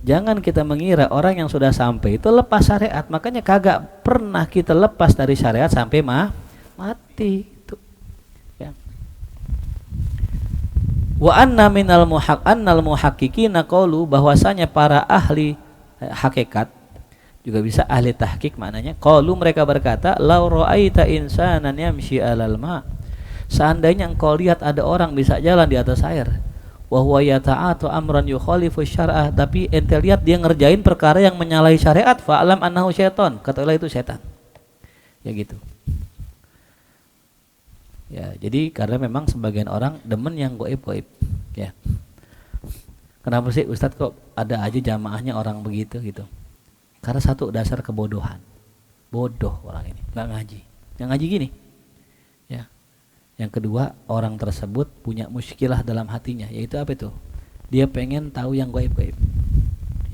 jangan kita mengira orang yang sudah sampai itu lepas syariat. Makanya kagak pernah kita lepas dari syariat sampai mati itu. Ya. Wa anna minal muhaqqiqina qalu, bahwasanya para ahli hakikat, juga bisa ahli tahqiq maknanya, qalu mereka berkata, law ra'aita insanan yamshi 'alal ma', seandainya engkau lihat ada orang bisa jalan di atas air, wa huwa yata'atu amran yukhalifu syar'ah, tapi ente lihat dia ngerjain perkara yang menyalahi syariat, fa'alam annahu syaitan, katakanlah itu setan. Ya gitu. Ya, jadi karena memang sebagian orang demen yang goib-goib. Ya. Kenapa sih Ustadz kok ada aja jamaahnya orang begitu gitu? Karena satu, dasar kebodohan. Bodoh orang ini, nggak ngaji. Yang ngaji gini. Ya. Yang kedua, orang tersebut punya muskilah dalam hatinya, yaitu apa itu? Dia pengen tahu yang gaib-gaib.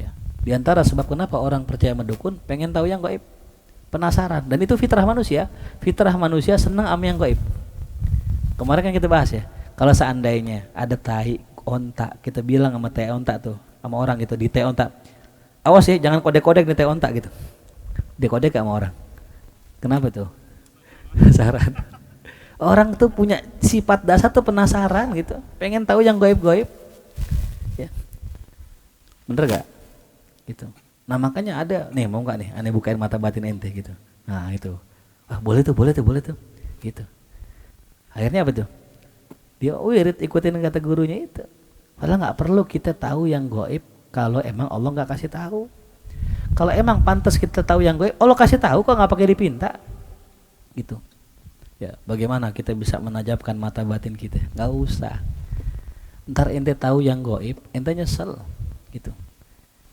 Ya. Di antara sebab kenapa orang percaya mendukun, pengen tahu yang gaib. Penasaran, dan itu fitrah manusia. Fitrah manusia senang sama yang gaib. Kemarin kan kita bahas ya, kalau seandainya ada tai onta, kita bilang sama tai onta tuh, sama orang gitu di tai onta, awas ya jangan kodek-kodek di tai onta gitu. Dia kodek sama orang. Kenapa tuh? Penasaran. Orang tuh punya sifat dasar tuh penasaran gitu, pengen tahu yang gaib-gaib. Ya. Bener gak? Gitu. Nah makanya ada, nih mau gak nih, aneh bukain mata batin ente gitu. Nah itu, boleh tuh, gitu. Akhirnya apa tuh? Dia wirid ikutin kata gurunya itu. Padahal nggak perlu kita tahu yang gaib kalau emang Allah nggak kasih tahu. Kalau emang pantas kita tahu yang gaib, Allah kasih tahu kok, nggak pakai dipinta. Gitu. Ya, bagaimana kita bisa menajamkan mata batin kita? Nggak usah. Ntar ente tahu yang gaib, ente nyesel. Gitu.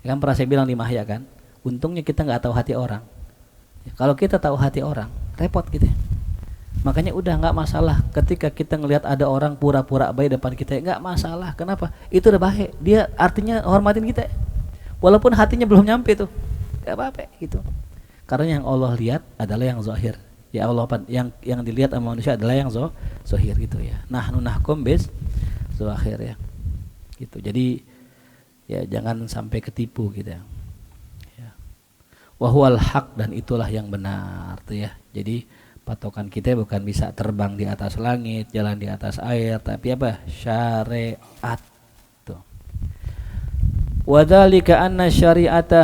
Kan pernah saya bilang di Mahya kan, untungnya kita nggak tahu hati orang. Kalau kita tahu hati orang, repot gitu. Makanya udah nggak masalah ketika kita ngelihat ada orang pura-pura baik depan kita, nggak masalah. Kenapa? Itu udah baik. Dia artinya hormatin kita, walaupun hatinya belum nyampe tuh, nggak apa-apa gitu. Karena yang Allah lihat adalah yang zahir. Ya Allah, yang dilihat sama manusia adalah yang zahir gitu ya. Nahnu nahkum bis zahir ya. Gitu. Jadi ya jangan sampai ketipu gitu ya. Wahwal haq, dan itulah yang benar tuh ya. Jadi patokan kita bukan bisa terbang di atas langit, jalan di atas air, tapi apa? Syariat tuh. Wadzalika anna syari'ata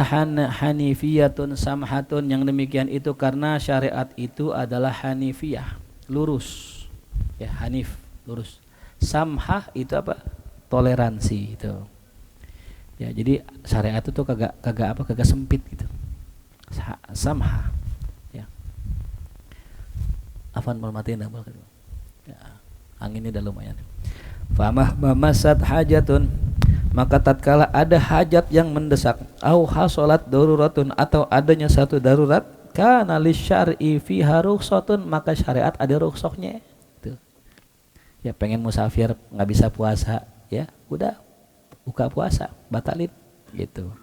hanifiyatun samhatun, yang demikian itu karena syariat itu adalah hanifiyah, lurus. Ya, hanif, lurus. Samhah itu apa? Toleransi itu. Ya, jadi syariat itu kagak sempit gitu. Samha. Ya. Afan malmatin dah ya. Anginnya udah lumayan. Famah mamasat hajatun, maka tatkala ada hajat yang mendesak, au hasolat daruratun, atau adanya satu darurat, kana lisyar'i fiha rukhsatun, maka syariat ada rukhsahnya. Tuh. Ya, pengen musafir nggak bisa puasa, ya udah buka puasa, batalin gitu.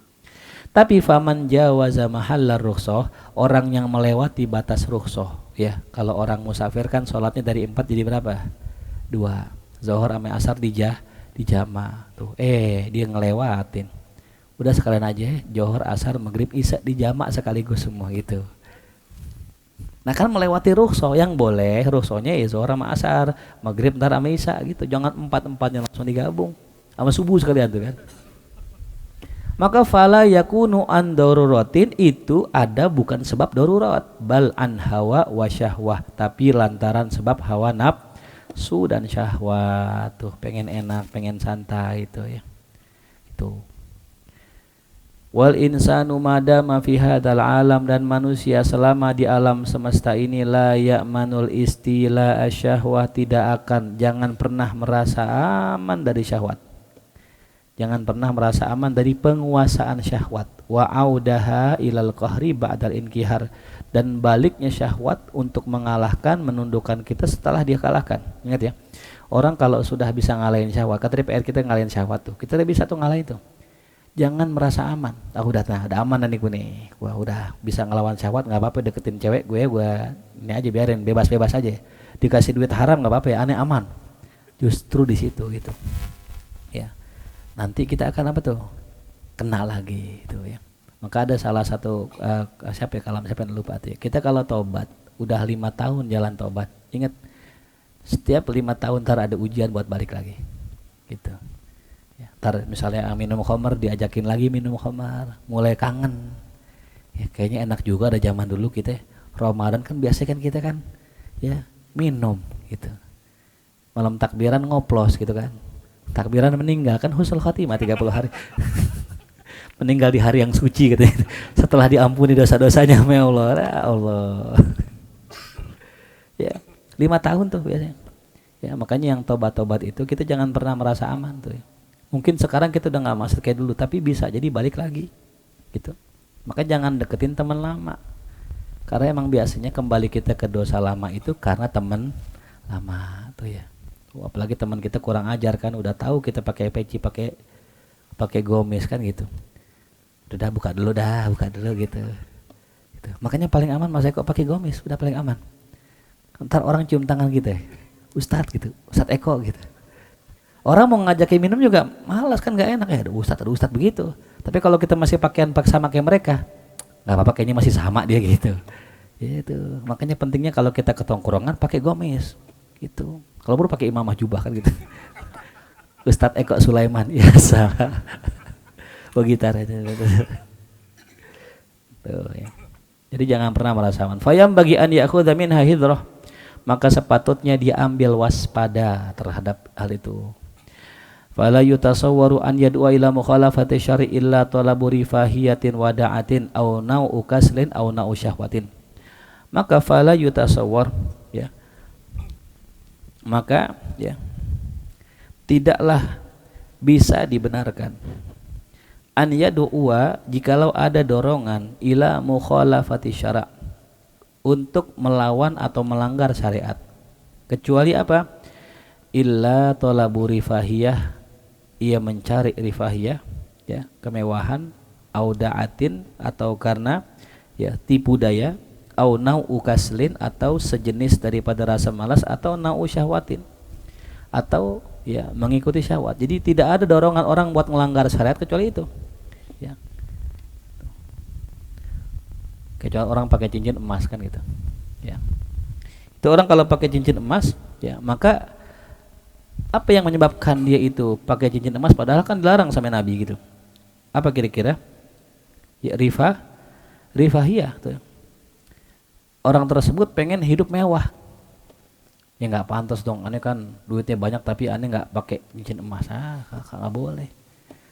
Tapi faman jawaza mahallar rukhsah, orang yang melewati batas rukhsah, ya. Kalau orang musafir kan sholatnya dari 4 jadi berapa? 2. Zuhur sama asar dijama. Tuh, dia ngelewatin. Udah sekalian aja zuhur, asar, maghrib, isya dijama sekaligus semua gitu. Nah kan melewati rukhsah, yang boleh rukhsahnya ya zuhur sama asar, maghrib ntar sama isya gitu. Jangan 4-4-nya langsung digabung. Sama subuh sekalian tuh kan. Maka fala yakunu an daruratin, itu ada bukan sebab darurat, bal an hawa wa syahwah, tapi lantaran sebab hawa nafsu dan syahwat. Tuh, pengen enak, pengen santai itu ya. Itu. Wal insanu madama fi hadzal alam, dan manusia selama di alam semesta ini la ya'manul istila asyahwah, jangan pernah merasa aman dari syahwat. Jangan pernah merasa aman dari penguasaan syahwat. Wa audaha ilal qahri ba'dal inkihar, dan baliknya syahwat untuk mengalahkan, menundukkan kita setelah dia kalahkan. Ingat ya, orang kalau sudah bisa ngalahin syahwat, kata PR kita ngalahin syahwat tuh, kita udah bisa tuh ngalahin tuh. Jangan merasa aman. Udah aman nih gue nih. Gua udah bisa ngelawan syahwat, nggak apa-apa, deketin cewek gue ini aja, biarin bebas-bebas aja. Dikasih duit haram nggak apa-apa ya, aneh aman. Justru di situ gitu. Ya. Nanti kita akan apa tuh? Kena lagi itu ya. Maka ada salah satu siapa yang lupa tuh ya. Kita kalau tobat udah 5 tahun jalan tobat, ingat setiap 5 tahun ntar ada ujian buat balik lagi gitu ya. Ntar misalnya minum khamar, diajakin lagi minum khamar, mulai kangen ya, kayaknya enak juga ada zaman dulu kita Ramadan kan biasa kan kita kan ya minum gitu, malam takbiran ngoplos gitu kan, takbiran meninggal kan husnul khotimah 30 hari meninggal di hari yang suci katanya, setelah diampuni dosa-dosanya ya Allah, ya Allah. Ya 5 tahun tuh biasanya ya. Makanya yang tobat-tobat itu kita jangan pernah merasa aman tuh ya. Mungkin sekarang kita udah gak masuk kayak dulu, tapi bisa jadi balik lagi gitu. Maka jangan deketin teman lama, karena emang biasanya kembali kita ke dosa lama itu karena teman lama tuh ya. Apalagi teman kita kurang ajar kan, udah tahu kita pakai peci, pakai gomis kan gitu, udah buka dulu gitu. Makanya paling aman Mas Eko pakai gomis, udah paling aman. Ntar orang cium tangan kita, Ustadz gitu, Ustadz Eko gitu. Orang mau ngajakin minum juga malas kan, nggak enak ya, ada Ustadz begitu. Tapi kalau kita masih pakaian sama kayak mereka, nggak apa-apa, kayaknya masih sama dia gitu. Gitu. Makanya pentingnya kalau kita ke tongkrongan pakai gomis gitu. Kalau perlu pakai imamah jubah kan gitu. Ustadz Eko Sulaiman, ya sama. Gitar itu. Tuh, ya. Jadi jangan pernah merasa aman. Fayam bagi an ya'khudha minha hidrah, maka sepatutnya dia ambil waspada terhadap hal itu. Fala yutasawwaru an yad'a ila mukhalafati syar'i illa talabu rifahiyatin wada'atin aw nau'u kaslin aw nau'u syahwatin. Maka fala yutasawwar ya. Maka ya tidaklah bisa dibenarkan an yadu'a, jikalau ada dorongan ila mukhalafati syara', untuk melawan atau melanggar syariat, kecuali apa? Illa talabu rifahiyah, ia mencari rifahiyah, ya, kemewahan, audaatin, atau karena ya tipu daya, au nau'u kaslin, atau sejenis daripada rasa malas, atau nau'u syahwatin, atau ya mengikuti syahwat. Jadi tidak ada dorongan orang buat melanggar syariat kecuali itu, ya. Kecuali orang pakai cincin emas kan gitu, ya. Itu orang kalau pakai cincin emas, ya, maka apa yang menyebabkan dia itu pakai cincin emas padahal kan dilarang sama Nabi gitu? Apa kira-kira? Ya rifahiyah tuh. Orang tersebut pengen hidup mewah. Ya nggak pantas dong, aneh kan duitnya banyak tapi aneh nggak pakai cincin emas. Nggak boleh.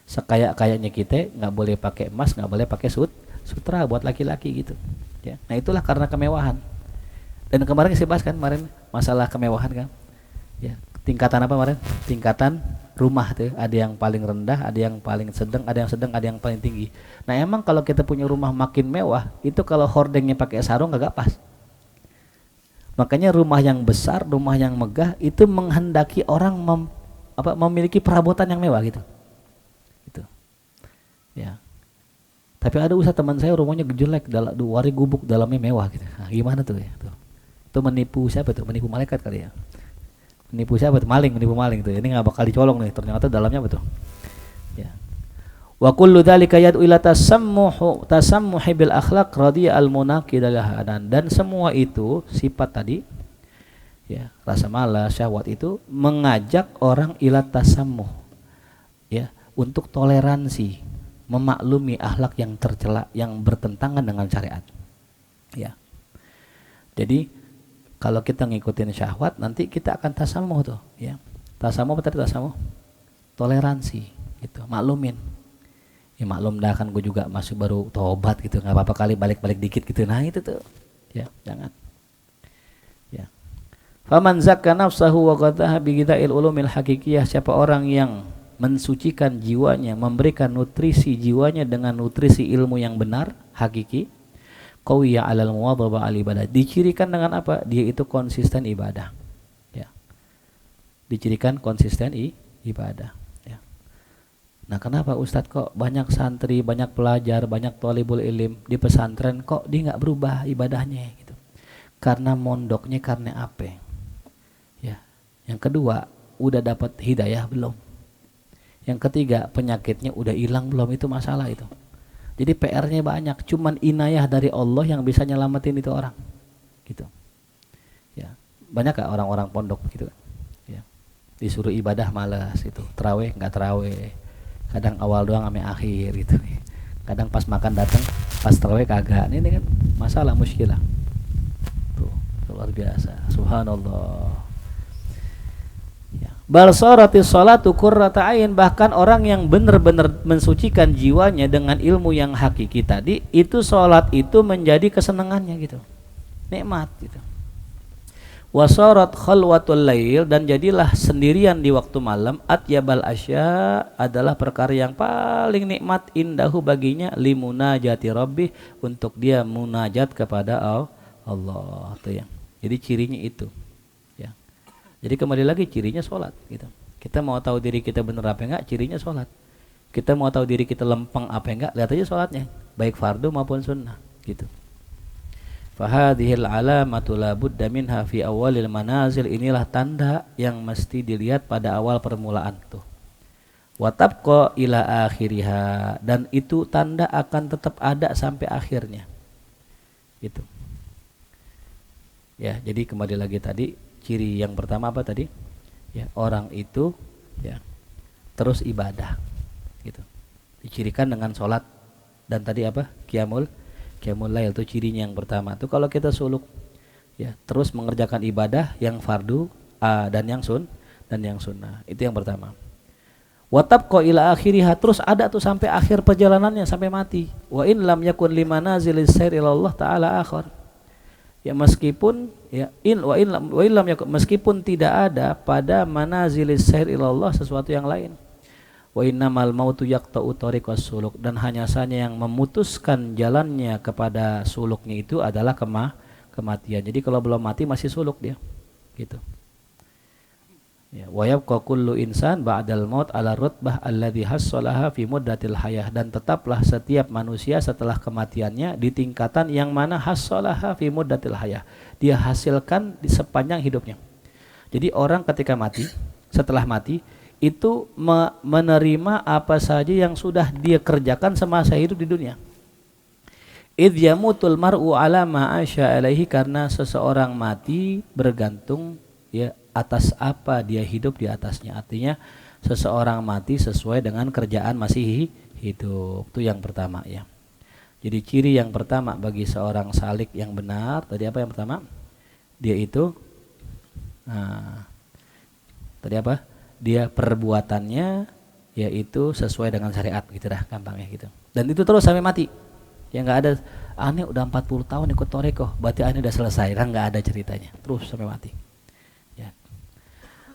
Sekaya-kayanya kita nggak boleh pakai emas, nggak boleh pakai sutra buat laki-laki gitu. Ya. Nah itulah karena kemewahan. Dan kemarin saya bahas kan kemarin masalah kemewahan kan. Ya. Tingkatan apa kemarin? Tingkatan rumah tuh, ada yang paling rendah, ada yang paling sedang, ada yang sedang, ada yang paling tinggi. Nah emang kalau kita punya rumah makin mewah, itu kalau hordengnya pakai sarung agak pas. Makanya rumah yang besar, rumah yang megah itu menghendaki orang memiliki perabotan yang mewah gitu. Gitu. Ya. Tapi ada usaha teman saya rumahnya jelek, wari gubuk, dalamnya mewah gitu. Nah, gimana tuh ya? Tuh. Itu menipu siapa tuh? Menipu malaikat kali ya. Menipu siapa tuh? Menipu maling tuh. Ini nggak bakal dicolong nih. Ternyata dalamnya betul. Ya. Wa kullu dzalika yad'u ila tasammuhi bil akhlaq radhiya al munaqidalah, dan semua itu sifat tadi, ya, rasa malas, syahwat itu mengajak orang ila tasammuh, ya, untuk toleransi, memaklumi akhlak yang tercela, yang bertentangan dengan syariat. Ya. Jadi kalau kita ngikutin syahwat, nanti kita akan tasamuh tuh, ya. Tasamuh apa tadi tasamuh? Toleransi, gitu, maklumin. Ya maklum dah kan gue juga masih baru tobat gitu, nggak apa-apa kali balik-balik dikit gitu. Nah itu tuh, ya jangan. Ya. Faman zakka nafsahu wa qadaha bi ghidha'il ulumil hakikiyah, siapa orang yang mensucikan jiwanya, memberikan nutrisi jiwanya dengan nutrisi ilmu yang benar, hakiki, qawiyya 'alal muwadhabah al ibadah, dicirikan dengan apa? Dia itu konsisten ibadah. Ya. Dicirikan konsisten ibadah. Ya. Nah, kenapa Ustadz kok banyak santri, banyak pelajar, banyak thalibul ilm di pesantren kok dia nggak berubah ibadahnya gitu? Karena mondoknya karena apa? Ya. Yang kedua, udah dapat hidayah belum? Yang ketiga, penyakitnya udah hilang belum? Itu masalah itu. Jadi PR-nya banyak, cuman inayah dari Allah yang bisa nyelamatin itu orang, gitu. Ya, banyak gak orang-orang pondok gitu, ya, disuruh ibadah malas itu, terawih nggak terawih, kadang awal doang sampai akhir gitu, kadang pas makan datang, pas terawih kagak, ini kan masalah muskilah, tuh luar biasa, subhanallah. Bal sharatis sholatu qurrata ain, bahkan orang yang benar-benar mensucikan jiwanya dengan ilmu yang hakiki tadi, itu sholat itu menjadi kesenangannya gitu, nikmat gitu. Wa sharat khalwatul lail, dan jadilah sendirian di waktu malam, atyabal asya, adalah perkara yang paling nikmat indahu baginya, limunajati rabbih, untuk dia munajat kepada Allah tuh ya. Jadi cirinya itu. Jadi kembali lagi cirinya sholat gitu. Kita mau tahu diri kita benar apa enggak, cirinya sholat. Kita mau tahu diri kita lempeng apa enggak, lihat aja sholatnya, baik fardu maupun sunnah gitu. Fahadhil alamatu la budda minha fi awalil manazil, inilah tanda yang mesti dilihat pada awal permulaan tuh. Wa tabqa ila akhiriha, dan itu tanda akan tetap ada sampai akhirnya. Gitu. Ya, jadi kembali lagi tadi, ciri yang pertama apa tadi? Ya, orang itu ya terus ibadah gitu. Dicirikan dengan sholat, dan tadi apa? Qiyamul lail itu cirinya yang pertama. Tuh kalau kita suluk ya, terus mengerjakan ibadah yang fardu dan yang sunnah. Itu yang pertama. Wa tabqa ila akhiriha, terus ada tuh sampai akhir perjalanannya, sampai mati. Wa in lam yakun limanazilis sair ila Allah taala akhir. Ya meskipun ya meskipun tidak ada pada manazilis sair ilallah sesuatu yang lain, Wa innamal mautu yaqta'u tariqas suluk, dan hanya saja yang memutuskan jalannya kepada suluknya itu adalah kematian. Jadi kalau belum mati masih suluk dia. Gitu. Ya, wa yabqa kullu insan ba'dal maut ala rutbah alladhi hassalaha fi muddatil hayah, dan tetaplah setiap manusia setelah kematiannya di tingkatan yang mana hassalaha fi muddatil hayah, dia hasilkan di sepanjang hidupnya. Jadi orang ketika mati, setelah mati itu menerima apa saja yang sudah dia kerjakan semasa hidup di dunia. Idh yamutul mar'u ala ma asya alaihi, karena seseorang mati bergantung ya atas apa dia hidup di atasnya. Artinya seseorang mati sesuai dengan kerjaan masih hidup. Itu yang pertama ya. Jadi ciri yang pertama bagi seorang salik yang benar, tadi apa yang pertama? Dia itu tadi apa? Dia perbuatannya yaitu sesuai dengan syariat gitu dah, gampangnya gitu. Dan itu terus sampai mati. Ya enggak ada aneh udah 40 tahun ikut thariqah, berarti aneh udah selesai. Kan enggak ada ceritanya. Terus sampai mati.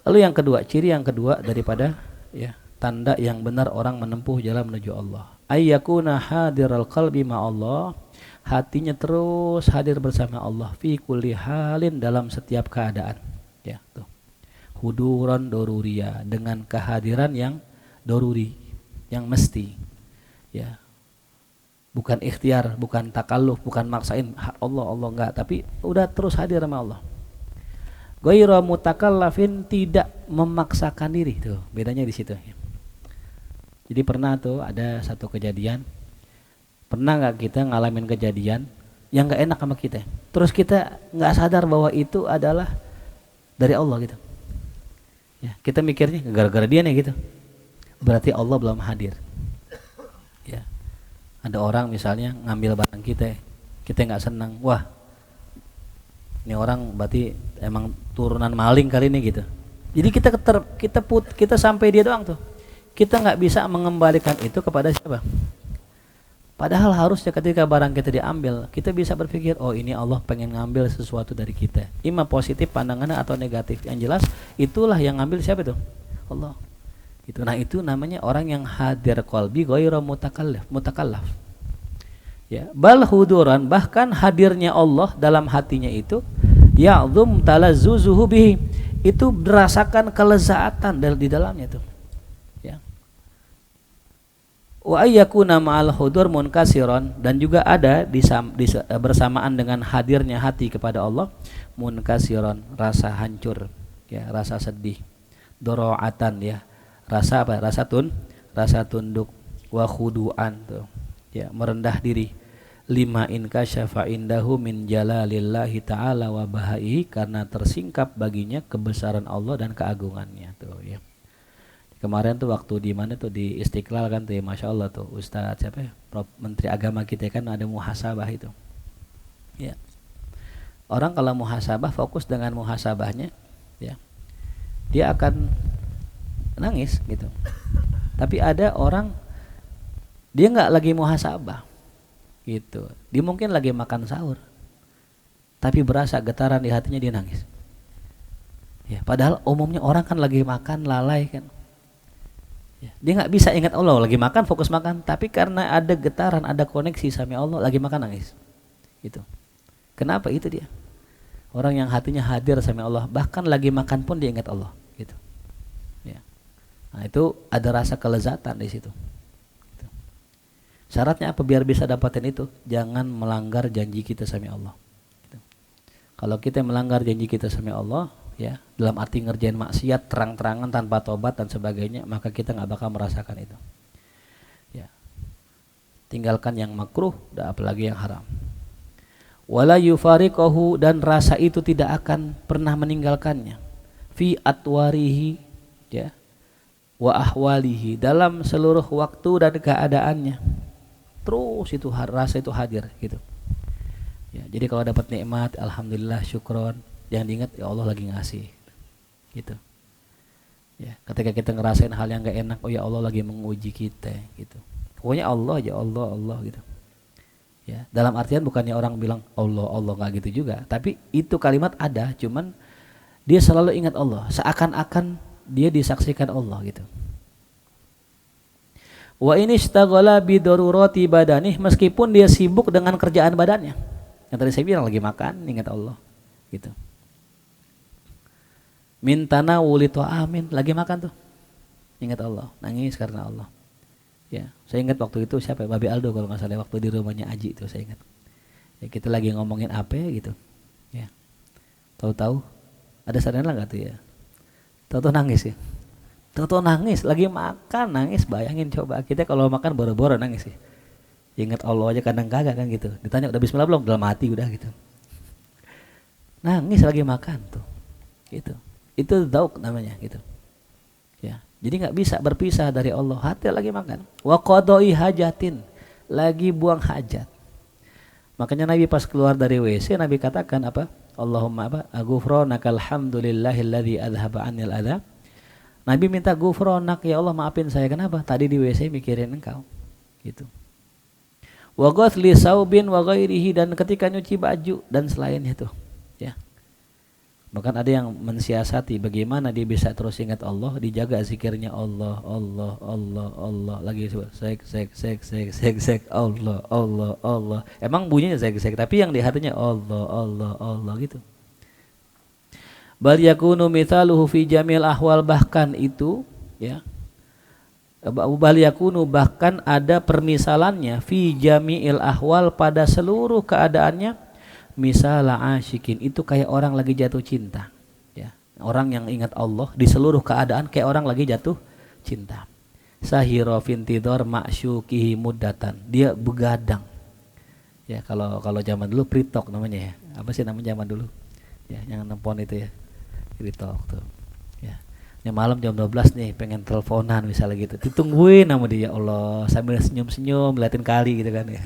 Lalu yang kedua, ciri yang kedua daripada ya tanda yang benar orang menempuh jalan menuju Allah, ayyakuna hadiral qalbi ma Allah, hatinya terus hadir bersama Allah, fi kulli halin, dalam setiap keadaan. Ya, tuh. Huduran doruriya, dengan kehadiran yang doruri, yang mesti. Ya. Bukan ikhtiar, bukan takalluf, bukan maksain Allah enggak, tapi udah terus hadir sama Allah. Ghairu mutakallafin, tidak memaksakan diri. Tuh, bedanya di situ. Jadi pernah tuh ada satu kejadian. Pernah enggak kita ngalamin kejadian yang enggak enak sama kita? Terus kita enggak sadar bahwa itu adalah dari Allah gitu. Ya, kita mikirnya gara-gara dia nih gitu. Berarti Allah belum hadir. Ya. Ada orang misalnya ngambil barang kita enggak senang. Wah, ini orang berarti emang turunan maling kali ini gitu. Jadi kita sampai dia doang tuh. Kita nggak bisa mengembalikan itu kepada siapa. Padahal harusnya ketika barang kita diambil, kita bisa berpikir, oh ini Allah pengen ngambil sesuatu dari kita. Ima positif pandangannya atau negatif. Yang jelas itulah yang ngambil siapa tuh? Allah. Itu. Nah itu namanya orang yang hadir qalbi ghairu mutakallaf. Ya, bal huduran, bahkan hadirnya Allah dalam hatinya itu ya'zum talazzuzuhu bihi, itu merasakan kelezatan di dalamnya tuh. Ya. Wa ayyakuna ma'al hudur munkasiron, dan juga ada bersamaan dengan hadirnya hati kepada Allah munkasiron, rasa hancur, ya, rasa sedih, doro'atan, ya, rasa apa? Rasa tunduk, wa khudu'an tuh. Ya, merendah diri, lima in kasyafa indahu min jalalillahi ta'ala wa bahaihi, karena tersingkap baginya kebesaran Allah dan keagungannya tuh ya. Kemarin tuh waktu di mana tuh di Istiqlal kan tuh ya, Masya Allah tuh Ustadz siapa ya, Prof Menteri Agama kita kan ada muhasabah itu ya. Orang kalau muhasabah fokus dengan muhasabahnya ya, dia akan nangis gitu. Tapi ada orang dia nggak lagi muhasabah gitu, dia mungkin lagi makan sahur tapi berasa getaran di hatinya, dia nangis ya. Padahal umumnya orang kan lagi makan lalai kan ya. Dia nggak bisa ingat Allah, lagi makan fokus makan, tapi karena ada getaran, ada koneksi sama Allah, lagi makan nangis gitu. Kenapa? Itu dia orang yang hatinya hadir sama Allah, bahkan lagi makan pun dia ingat Allah gitu ya. Nah itu ada rasa kelezatan di situ. Syaratnya apa biar bisa dapatin itu? Jangan melanggar janji kita sama Allah. Gitu. Kalau kita melanggar janji kita sama Allah, ya, dalam arti ngerjain maksiat terang-terangan tanpa tobat dan sebagainya, maka kita nggak bakal merasakan itu. Ya. Tinggalkan yang makruh, dan apalagi yang haram. Wala yufariqahu, dan rasa itu tidak akan pernah meninggalkannya. Fi atwarihi, ya, wa ahwalihi, dalam seluruh waktu dan keadaannya. Terus itu rasa itu hadir gitu ya. Jadi kalau dapat nikmat, alhamdulillah, syukron, yang diingat ya Allah lagi ngasih gitu ya. Ketika kita ngerasain hal yang gak enak, oh ya Allah lagi menguji kita gitu. Pokoknya Allah aja, Allah gitu ya. Dalam artian bukannya orang bilang Allah gak gitu juga, tapi itu kalimat ada, cuman dia selalu ingat Allah, seakan-akan dia disaksikan Allah gitu. Wa in ishtaghala bi darurati badanih, meskipun dia sibuk dengan kerjaan badannya. Yang tadi saya bilang lagi makan ingat Allah gitu. Min tanawuli amin, lagi makan tuh ingat Allah, nangis karena Allah. Ya, saya ingat waktu itu siapa ya? Babi Aldo kalau nggak salah, waktu di rumahnya Aji itu saya ingat. Ya, kita lagi ngomongin apa gitu. Ya. Tahu-tahu ada sadar nggak tuh ya? Tahu-tahu nangis ya. Tahu-tahu nangis, lagi makan nangis, bayangin coba kita kalau makan boro-boro nangis sih. Ingat Allah aja kadang kagak kan gitu. Ditanya udah bismillah belum? Dalam hati udah gitu. Nangis lagi makan tuh. Gitu. Itu dzauq namanya gitu. Ya. Jadi nggak bisa berpisah dari Allah. Hati lagi makan. Wa qadai hajatin, lagi buang hajat. Makanya Nabi pas keluar dari WC Nabi katakan apa? Allahumma apa? Ghufranakal hamdulillahilladzi adhaba 'anil adza. Nabi minta ghufranak, ya Allah maafin saya, kenapa? Tadi di WC mikirin engkau. Gitu. Wa ghasli saubin wa ghairihi, dan ketika nyuci baju dan selainnya tuh. Ya. Bahkan ada yang mensiasati bagaimana dia bisa terus ingat Allah, dijaga zikirnya Allah, Allah, Allah, Allah, lagi sek Allah, Allah, Allah. Emang bunyinya sek tapi yang di hatinya Allah, Allah, Allah gitu. Bal yakunu mithaluhu fi jamil ahwal, bahkan itu ya. Bal yakunu, bahkan ada permisalannya fi jami'il ahwal, pada seluruh keadaannya. Misala asyikin, itu kayak orang lagi jatuh cinta ya. Orang yang ingat Allah di seluruh keadaan kayak orang lagi jatuh cinta. Sahira fintidor ma'syukihi muddatan, dia begadang ya. Kalau zaman dulu pritok namanya ya. Apa sih namanya zaman dulu ya, yang nelpon itu ya, pritok tuh ya. Yang malam jam 12 nih pengen teleponan misalnya gitu, ditungguin sama dia, ya Allah, sambil senyum-senyum liatin kali gitu kan ya.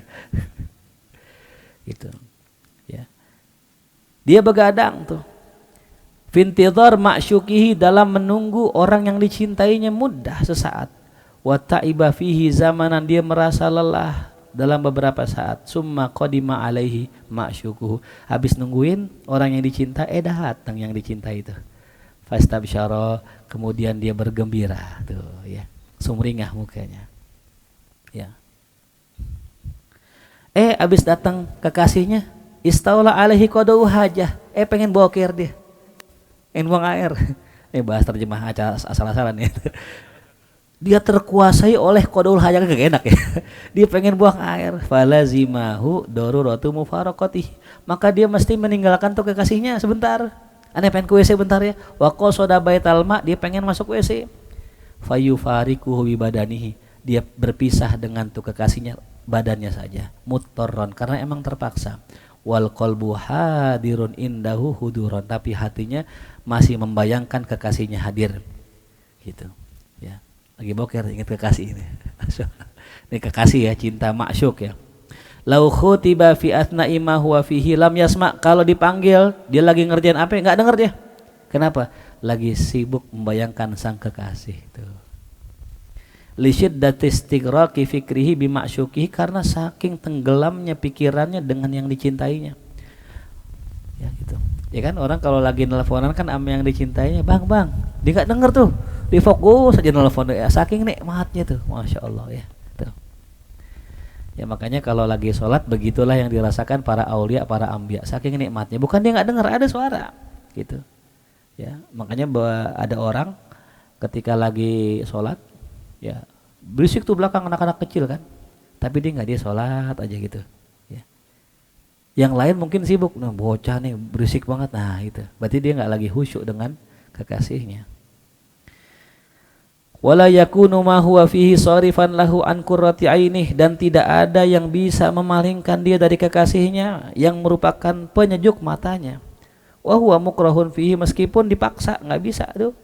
Gitu ya. Dia begadang tuh. Fintidhar ma'syukihi, dalam menunggu orang yang dicintainya mudah sesaat. Wa ta'iba fihi zamanan, dia merasa lelah dalam beberapa saat. Summa qadima alaihi ma'syukuhu, habis nungguin orang yang dicinta, datang yang dicintai itu. Fastabsyara, kemudian dia bergembira tuh ya. Sumringah mukanya. Ya. Habis datang kekasihnya, istaula alaihi qadau hajah, pengen boker dia, pengen buang air. Bahas terjemah asal-asalan ya. Dia terkuasai oleh qadaul hajah, gak enak ya. Dia pengen buang air. Falazimahu daruratu mufaraqatih, maka dia mesti meninggalkan tuh kekasihnya sebentar. Aneh pengen ke WC bentar ya. Wa qasada baital ma, dia pengen masuk WC. Fayufariquhu bi badanihi, dia berpisah dengan tuh kekasihnya badannya saja. Muttarron, karena emang terpaksa. Wal qalbu hadirun indahu huduron, tapi hatinya masih membayangkan kekasihnya hadir gitu ya. Lagi boker ingat kekasih ini. Ini kekasih ya, cinta ma'syuk ya. Lau khutiba fi athna'i ma huwa fihi lam yasma, kalau dipanggil dia lagi ngerjain apa enggak denger dia. Kenapa? Lagi sibuk membayangkan sang kekasih tuh. Li syiddati istighraqi fikrihi bi ma'syukihi, karena saking tenggelamnya pikirannya dengan yang dicintainya. Ya gitu. Ya kan orang kalau lagi nelponan kan sama yang dicintainya, bang, dia nggak denger tuh, difokus aja nelpon ya, saking nikmatnya tuh, masya Allah ya. Tuh. Ya makanya kalau lagi sholat begitulah yang dirasakan para aulia, para ambia, saking nikmatnya. Bukan dia nggak denger, ada suara, gitu. Ya makanya ada orang ketika lagi sholat, ya berisik tuh belakang anak-anak kecil kan, tapi dia nggak, dia sholat aja gitu. Yang lain mungkin sibuk, nah bocah nih berisik banget, nah itu berarti dia nggak lagi khusyuk dengan kekasihnya. Wala yakunu ma huwa fihi sarifan lahu an qurrati ainih, dan tidak ada yang bisa memalingkan dia dari kekasihnya yang merupakan penyejuk matanya. Wa huwa mukrahun fihi, meskipun dipaksa nggak bisa tuh,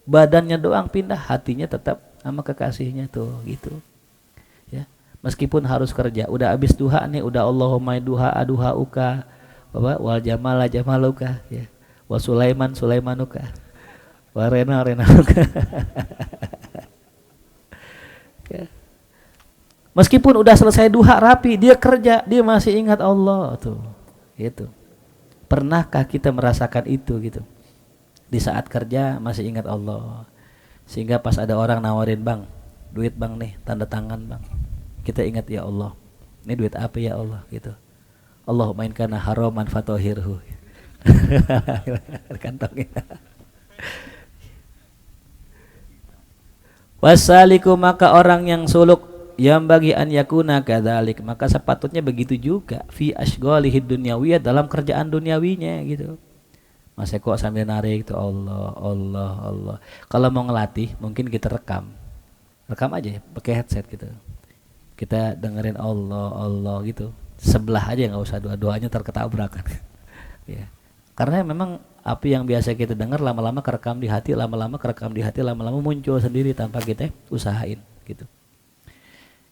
badannya doang pindah, hatinya tetap sama kekasihnya tuh gitu. Meskipun harus kerja, udah habis duha nih, udah Allahumma duha aduha uka, wal jamala jamaluka, ya, wa Sulaiman Sulaimanuka, wa Rena Renanuka. Ya. Meskipun udah selesai duha rapi, dia kerja, dia masih ingat Allah tuh, gitu. Pernahkah kita merasakan itu gitu? Di saat kerja masih ingat Allah, sehingga pas ada orang nawarin, bang, duit bang nih, tanda tangan bang. Kita ingat ya Allah, ini duit apa ya Allah gitu. Allah mainkan haraman fatohirhu. Kantongnya. Wasaliku maka orang yang suluk yang bagi an yakuna kadzalik maka sepatutnya begitu juga fi asghalihid dunyawiyah dalam kerjaan duniawinya gitu. Mas Eko sambil narik itu Allah Allah Allah. Kalau mau ngelatih mungkin kita rekam aja pakai headset gitu. Kita dengerin Allah Allah gitu. Sebelah aja nggak usah doa-doanya terketabrak kan. Ya. Karena memang apa yang biasa kita dengar lama-lama kerekam di hati, lama-lama muncul sendiri tanpa kita usahain gitu.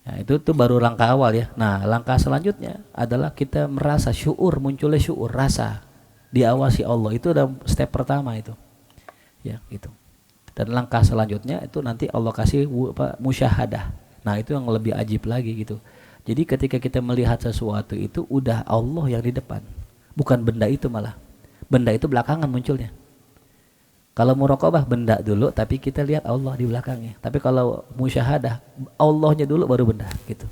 Nah, itu tuh baru langkah awal ya. Nah, langkah selanjutnya adalah kita merasa munculnya syuur, rasa diawasi Allah. Itu udah step pertama itu. Ya, gitu. Dan langkah selanjutnya itu nanti Allah kasih musyahadah. Nah, itu yang lebih ajib lagi gitu. Jadi ketika kita melihat sesuatu itu udah Allah yang di depan. Bukan benda itu malah. Benda itu belakangan munculnya. Kalau muraqabah benda dulu tapi kita lihat Allah di belakangnya. Tapi kalau musyahadah Allahnya dulu baru benda gitu.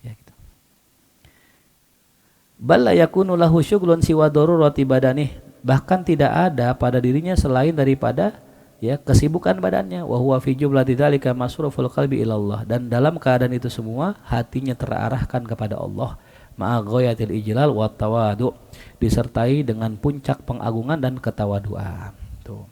Ya gitu. Bal la yakunu lahu syughlun siwa darurati badanih. Bahkan tidak ada pada dirinya selain daripada ya kesibukan badannya. Wa huwa fi jumlati dzalika masruful qalbi ila Allah. Dan dalam keadaan itu semua hatinya terarahkan kepada Allah. Ma'a ghayatil ijlal wa tawadu, disertai dengan puncak pengagungan dan ketawaduan. Tuh.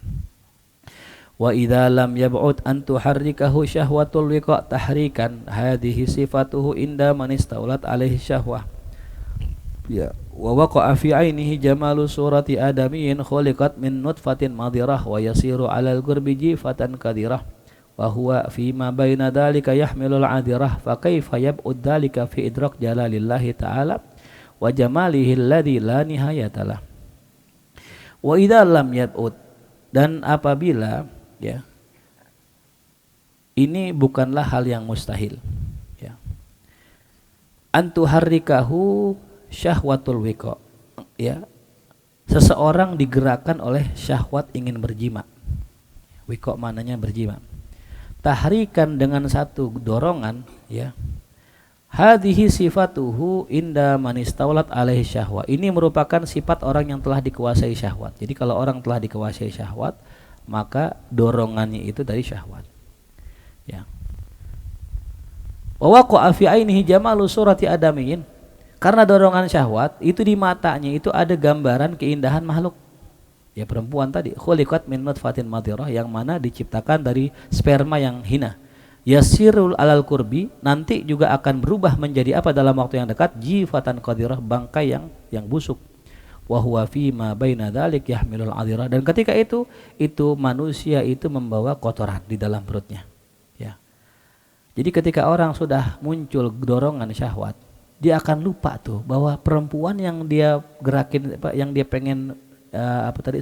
Wa idza lam yab'ud an tuharrikahu syahwatul wiqa tahrikan hadhihi sifatuhu inda man istaulat alaihi syahwah. Ya, wa waqa'a fi ainihi jamalu surati adamiyyin khuliqat min nutfatin madirah wa yasiru 'alal qurbi jifatan kadirah. Wa huwa fi ma baina dzalika yahmilul adirah fa kaifa yab'ud dzalika fi idrak jalalillahi ta'ala wa jamalihi alladzi la nihayatalah. Wa idza lam yab'ud, dan apabila ya ini bukanlah hal yang mustahil ya, antu harrikahu syahwatul wiqa ya, seseorang digerakkan oleh syahwat ingin berjima. Wiqa mananya berjima. Tahrikan dengan satu dorongan ya. Hadhihi sifatuhu inda man istaulat alaihi syahwat. Ini merupakan sifat orang yang telah dikuasai syahwat. Jadi kalau orang telah dikuasai syahwat, maka dorongannya itu dari syahwat. Ya. Wa waqa'a fi ainihi jamalu surati adamiyyin. Karena dorongan syahwat itu di matanya itu ada gambaran keindahan makhluk. Ya perempuan tadi khuliqat min nutfatin madirah, yang mana diciptakan dari sperma yang hina. Yasirul alal kurbi, nanti juga akan berubah menjadi apa dalam waktu yang dekat, jifatan qadirah, bangkai yang busuk. Wa huwa fi ma baina dzalik yahmilul adirah, dan ketika itu manusia itu membawa kotoran di dalam perutnya. Ya. Jadi ketika orang sudah muncul dorongan syahwat, dia akan lupa tuh bahwa perempuan yang dia gerakin yang dia pengen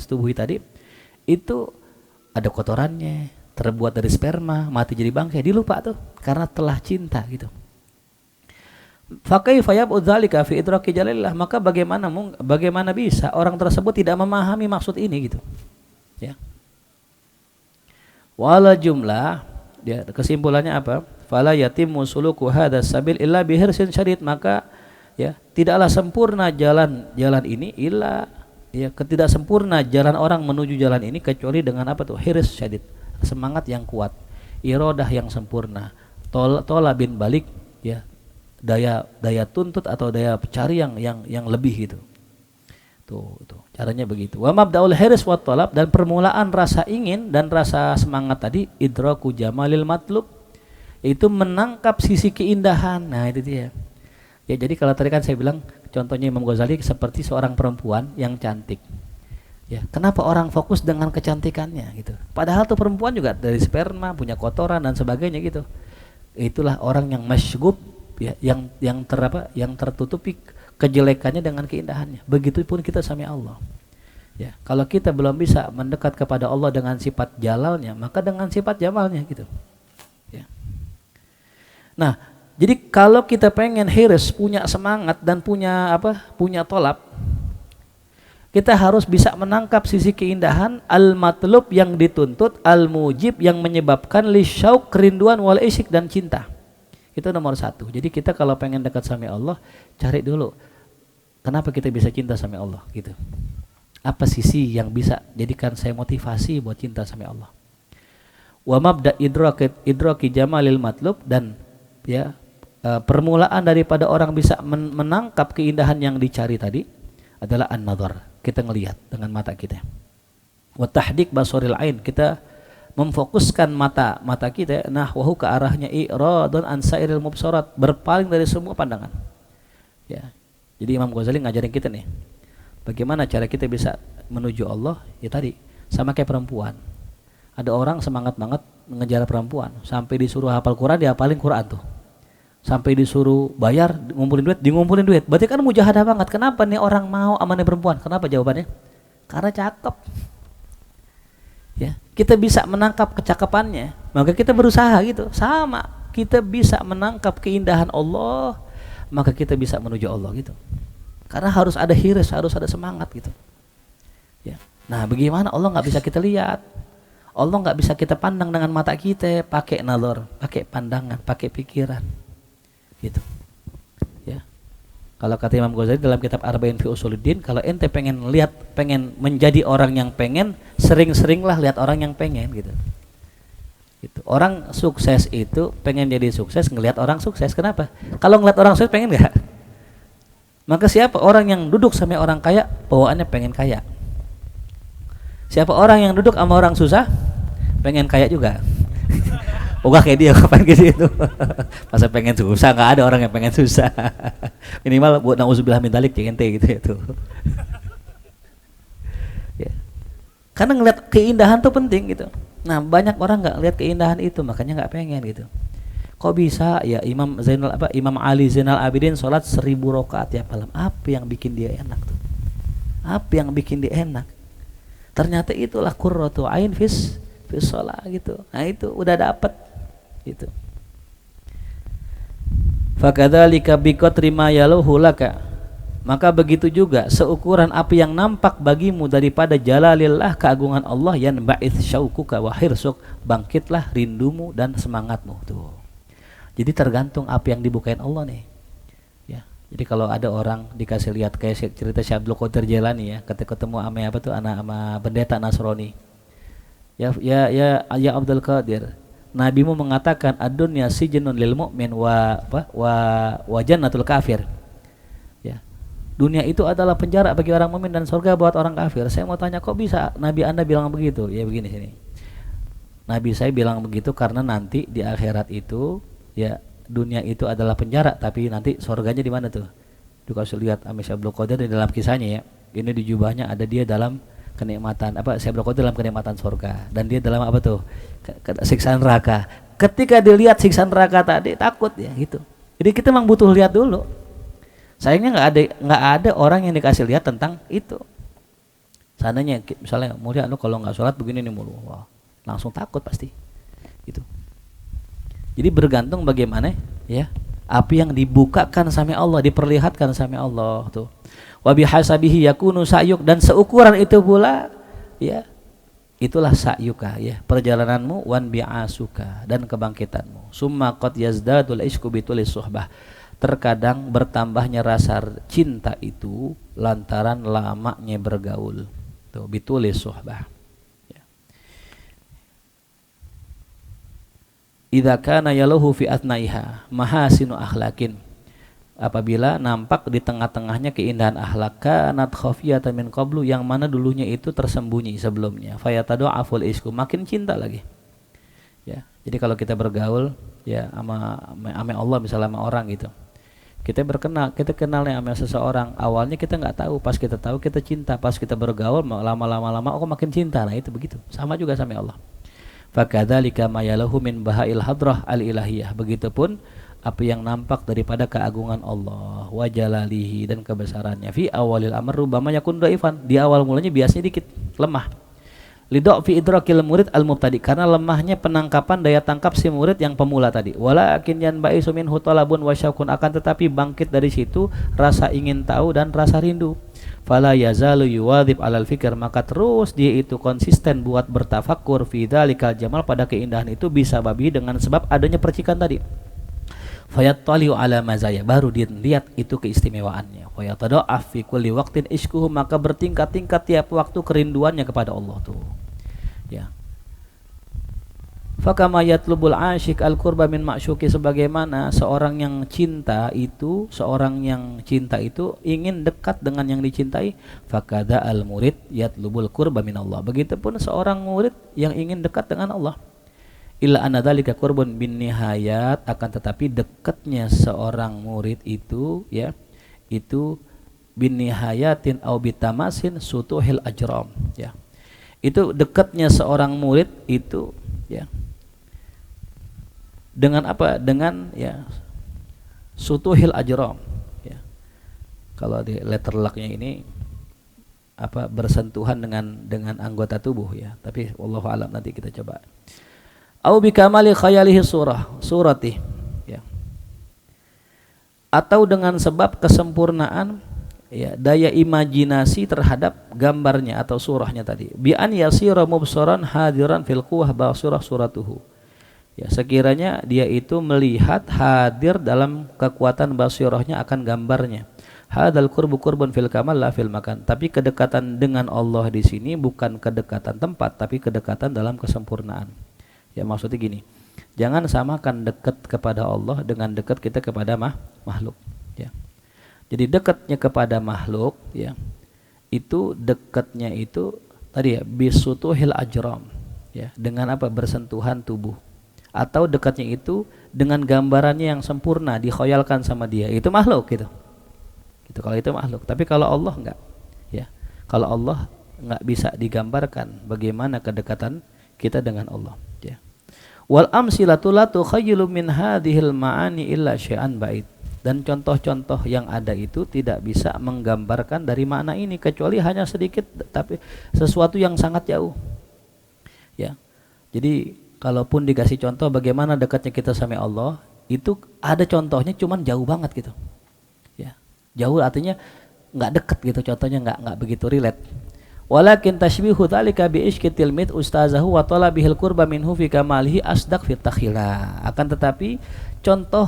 setubuhi tadi itu ada kotorannya, terbuat dari sperma, mati jadi bangkai. Dilupa tuh karena telah cinta gitu. Fa kaifa yab'ud dzalika fi idraki jalillah, maka bagaimana bisa orang tersebut tidak memahami maksud ini gitu. Ya. Wala jumlah, ya kesimpulannya apa? Fala yatimmu suluku hadzal sabil illa bihirsin syadid, maka ya tidaklah sempurna jalan ini illa ya ketidaksempurna jalan orang menuju jalan ini kecuali dengan apa tuh? Hirs syadid, semangat yang kuat, iradah yang sempurna, tolabin balik ya, daya tuntut atau daya cari yang lebih gitu. Tuh caranya begitu. Wa mabdaul hirs wa talab, dan permulaan rasa ingin dan rasa semangat tadi idraku jamalil matlub, itu menangkap sisi keindahan. Nah itu dia. Ya jadi kalau tadi kan saya bilang contohnya Imam Ghazali seperti seorang perempuan yang cantik. Ya, kenapa orang fokus dengan kecantikannya gitu? Padahal tuh perempuan juga dari sperma, punya kotoran dan sebagainya gitu. Itulah orang yang masyghub ya, yang tertutupi kejelekannya dengan keindahannya. Begitupun kita sama Allah. Ya, kalau kita belum bisa mendekat kepada Allah dengan sifat jalalnya, maka dengan sifat jamalnya gitu. Ya. Nah, jadi kalau kita pengen hirs, punya semangat dan punya tolab, Kita harus bisa menangkap sisi keindahan, al-matlub yang dituntut, al-mujib yang menyebabkan lisyauk, kerinduan, wal isyik dan cinta. Itu nomor satu. Jadi kita kalau pengen dekat sama Allah, cari dulu kenapa kita bisa cinta sama Allah gitu. Apa sisi yang bisa jadikan saya motivasi buat cinta sama Allah. Wa mabda idraki jamalil matlub, dan ya permulaan daripada orang bisa menangkap keindahan yang dicari tadi adalah an-nazar. Kita ngelihat dengan mata kita. Wa tahdik basaril ain, kita memfokuskan mata kita nahwahu ke arahnya, i'radun an sairil mubsarat, berpaling dari semua pandangan. Ya. Jadi Imam Ghazali ngajarin kita nih, bagaimana cara kita bisa menuju Allah? Ya tadi, sama kayak perempuan. Ada orang semangat banget mengejar perempuan, sampai disuruh hafal Quran, dia hafalin Quran tuh. Sampai disuruh bayar, ngumpulin duit. Berarti kan mujahadah banget. Kenapa nih orang mau amanah perempuan? Kenapa jawabannya? Karena cakep. Ya, kita bisa menangkap kecakapannya, maka kita berusaha gitu. Sama, kita bisa menangkap keindahan Allah, maka kita bisa menuju Allah gitu. Karena harus ada hirs, harus ada semangat gitu. Ya. Nah, bagaimana Allah nggak bisa kita lihat? Allah nggak bisa kita pandang dengan mata kita, pakai nazar, pakai pandangan, pakai pikiran. Gitu. Ya. Kalau kata Imam Ghazali dalam kitab Arba'in fi Usuluddin, kalau ente pengen menjadi orang yang pengen, sering-seringlah lihat orang yang pengen gitu. Gitu. Orang sukses itu pengen jadi sukses ngelihat orang sukses. Kenapa? Kalau ngelihat orang sukses pengen enggak? Maka siapa orang yang duduk sama orang kaya, bawaannya pengen kaya. Siapa orang yang duduk sama orang susah, pengen kaya juga. Enggak kayak dia, kapan gitu itu. Masa pengen susah, enggak ada orang yang pengen susah. Minimal buat nauzubillah min dzalik ente gitu itu. Ya. Karena ngeliat keindahan tuh penting gitu. Nah, banyak orang enggak lihat keindahan itu, makanya enggak pengen gitu. Kok bisa ya Imam Ali Zainal Abidin sholat 1000 rakaat tiap malam. Apa yang bikin dia enak tuh? Apa yang bikin dia enak? Ternyata itulah qurratu ain fis shalah gitu. Nah, itu udah dapat gitu. Fakadzalika biqadri ma yaluhu laka, maka begitu juga seukuran api yang nampak bagimu daripada jalalillah, keagungan Allah, yan ba'its syauquka wa hirsuk, bangkitlah rindumu dan semangatmu tuh. Jadi tergantung api yang dibukain Allah nih. Ya. Jadi kalau ada orang dikasih lihat kayak cerita Syekh Abdul Qadir Jailani ya, ketika ketemu sama pendeta Nasrani. Ya Abdul Qadir, Nabimu mengatakan ad-dunya sijnun lil mu'min wa jannatul kafir. Ya. Dunia itu adalah penjara bagi orang mukmin dan surga buat orang kafir. Saya mau tanya, kok bisa Nabi Anda bilang begitu? Ya begini sini. Nabi saya bilang begitu karena nanti di akhirat itu ya dunia itu adalah penjara, tapi nanti surganya di mana tuh? Dikasih lihat sama Syekh Abdul Qadir di dalam kisahnya ya. Ini di jubahnya ada dia dalam kenikmatan Syekh Abdul Qadir dalam kenikmatan surga, dan dia dalam apa tuh? Siksaan neraka. Ketika dilihat siksaan neraka tadi takut ya gitu. Jadi kita memang butuh lihat dulu. Sayangnya nggak ada orang yang dikasih lihat tentang itu. Seandainya misalnya mulia lu kalau nggak sholat begini nih mulu, wah, langsung takut pasti. Gitu. Jadi bergantung bagaimana ya api yang dibukakan sama Allah, diperlihatkan sama Allah tuh. Wa bihasabihi yakunu sa'yuk, dan seukuran itu pula ya itulah sa'yuka ya perjalananmu, wan bi'asuka, dan kebangkitanmu. Summa qad yazdadul ishqu bitulis suhbah, terkadang bertambahnya rasa cinta itu lantaran lamanya bergaul tuh, bitulis suhbah ya. Idza kana yaluhu fi atnaiha mahasinu akhlaqin, apabila nampak di tengah-tengahnya keindahan akhlak, kanat khafiyatan min qablu, yang mana dulunya itu tersembunyi sebelumnya, fayatada'aful isku, makin cinta lagi ya. Jadi kalau kita bergaul ya sama Allah misalnya sama orang gitu, kita kenalnya sama seseorang, awalnya kita nggak tahu, pas kita tahu kita cinta, pas kita bergaul lama-lama kok makin cinta. Nah itu begitu, sama juga sama Allah. Fakadzalika ma yalahu min bahail hadrah al ilahiyah, begitupun apa yang nampak daripada keagungan Allah wa jalalihi, dan kebesarannya. Fi awalil amr rubama yakun dhaifan, di awal mulanya biasanya dikit lemah. Lidha fi idrakil murid al mubtadi, karena lemahnya penangkapan daya tangkap si murid yang pemula tadi. Walakin yanba'isu minhu talabun wa syaukun, akan tetapi bangkit dari situ rasa ingin tahu dan rasa rindu. fala yazalu yuwadhib alal fikr, maka terus dia itu konsisten buat bertafakur fi dzalikal jamal, pada keindahan itu, bisa babi dengan sebab adanya percikan tadi. Fayattaliu ala mazaya, baru dia lihat itu keistimewaannya. Fayatada'af fi kulli waqtin ishkuhu, maka bertingkat-tingkat tiap waktu kerinduannya kepada Allah tuh. Ya. Fakama yatlubul asyik al-qurba min ma'syuki, sebagaimana seorang yang cinta itu ingin dekat dengan yang dicintai. Fakada al-murid yatlubul qurba min Allah, begitupun seorang murid yang ingin dekat dengan Allah. Illa anna dzalika qurbun bin nihayat, akan tetapi dekatnya seorang murid itu, ya, itu bin nihayatin au bitamasin sutuhil ajram, ya. Itu dekatnya seorang murid itu, ya, dengan apa? Dengan, ya, sutuhil ajram, ya. Kalau di letter lucknya ini apa, bersentuhan dengan anggota tubuh, ya. Tapi wallahu alam, nanti kita coba. Au bikamali khayalihi surati, ya. Atau dengan sebab kesempurnaan, ya, daya imajinasi terhadap gambarnya atau surahnya tadi. Bi an yasira mubsaran hadiran fil quwwah basirah suratuhu, ya, sekiranya dia itu melihat hadir dalam kekuatan basirahnya akan gambarnya. Hadal qurbu qurbun fil kamal la fil makan, tapi kedekatan dengan Allah di sini bukan kedekatan tempat, tapi kedekatan dalam kesempurnaan. Ya, maksudnya gini, jangan samakan dekat kepada Allah dengan dekat kita kepada makhluk, ya. Jadi dekatnya kepada makhluk, ya, itu dekatnya itu tadi, ya, bisutuhil ajram, ya, dengan apa, bersentuhan tubuh. Atau dekatnya itu dengan gambarannya yang sempurna dikhoyalkan sama dia, itu makhluk gitu. Gitu, kalau itu makhluk. Tapi kalau Allah enggak, ya. Kalau Allah enggak bisa digambarkan bagaimana kedekatan kita dengan Allah, ya. Wal amsilatu la tukhayyilu min hadhil ma'ani illa syai'an ba'id, dan contoh-contoh yang ada itu tidak bisa menggambarkan dari makna ini kecuali hanya sedikit, tapi sesuatu yang sangat jauh, ya. Jadi kalaupun dikasih contoh bagaimana dekatnya kita sama Allah, itu ada contohnya cuman jauh banget gitu, ya. Jauh artinya nggak dekat gitu, contohnya nggak begitu relate. Walakin tashbihu dzalika bi isyqil mit ustazahu wa talabihil qurba minhu fi kamalihi asdaq fi takhila. Akan tetapi contoh,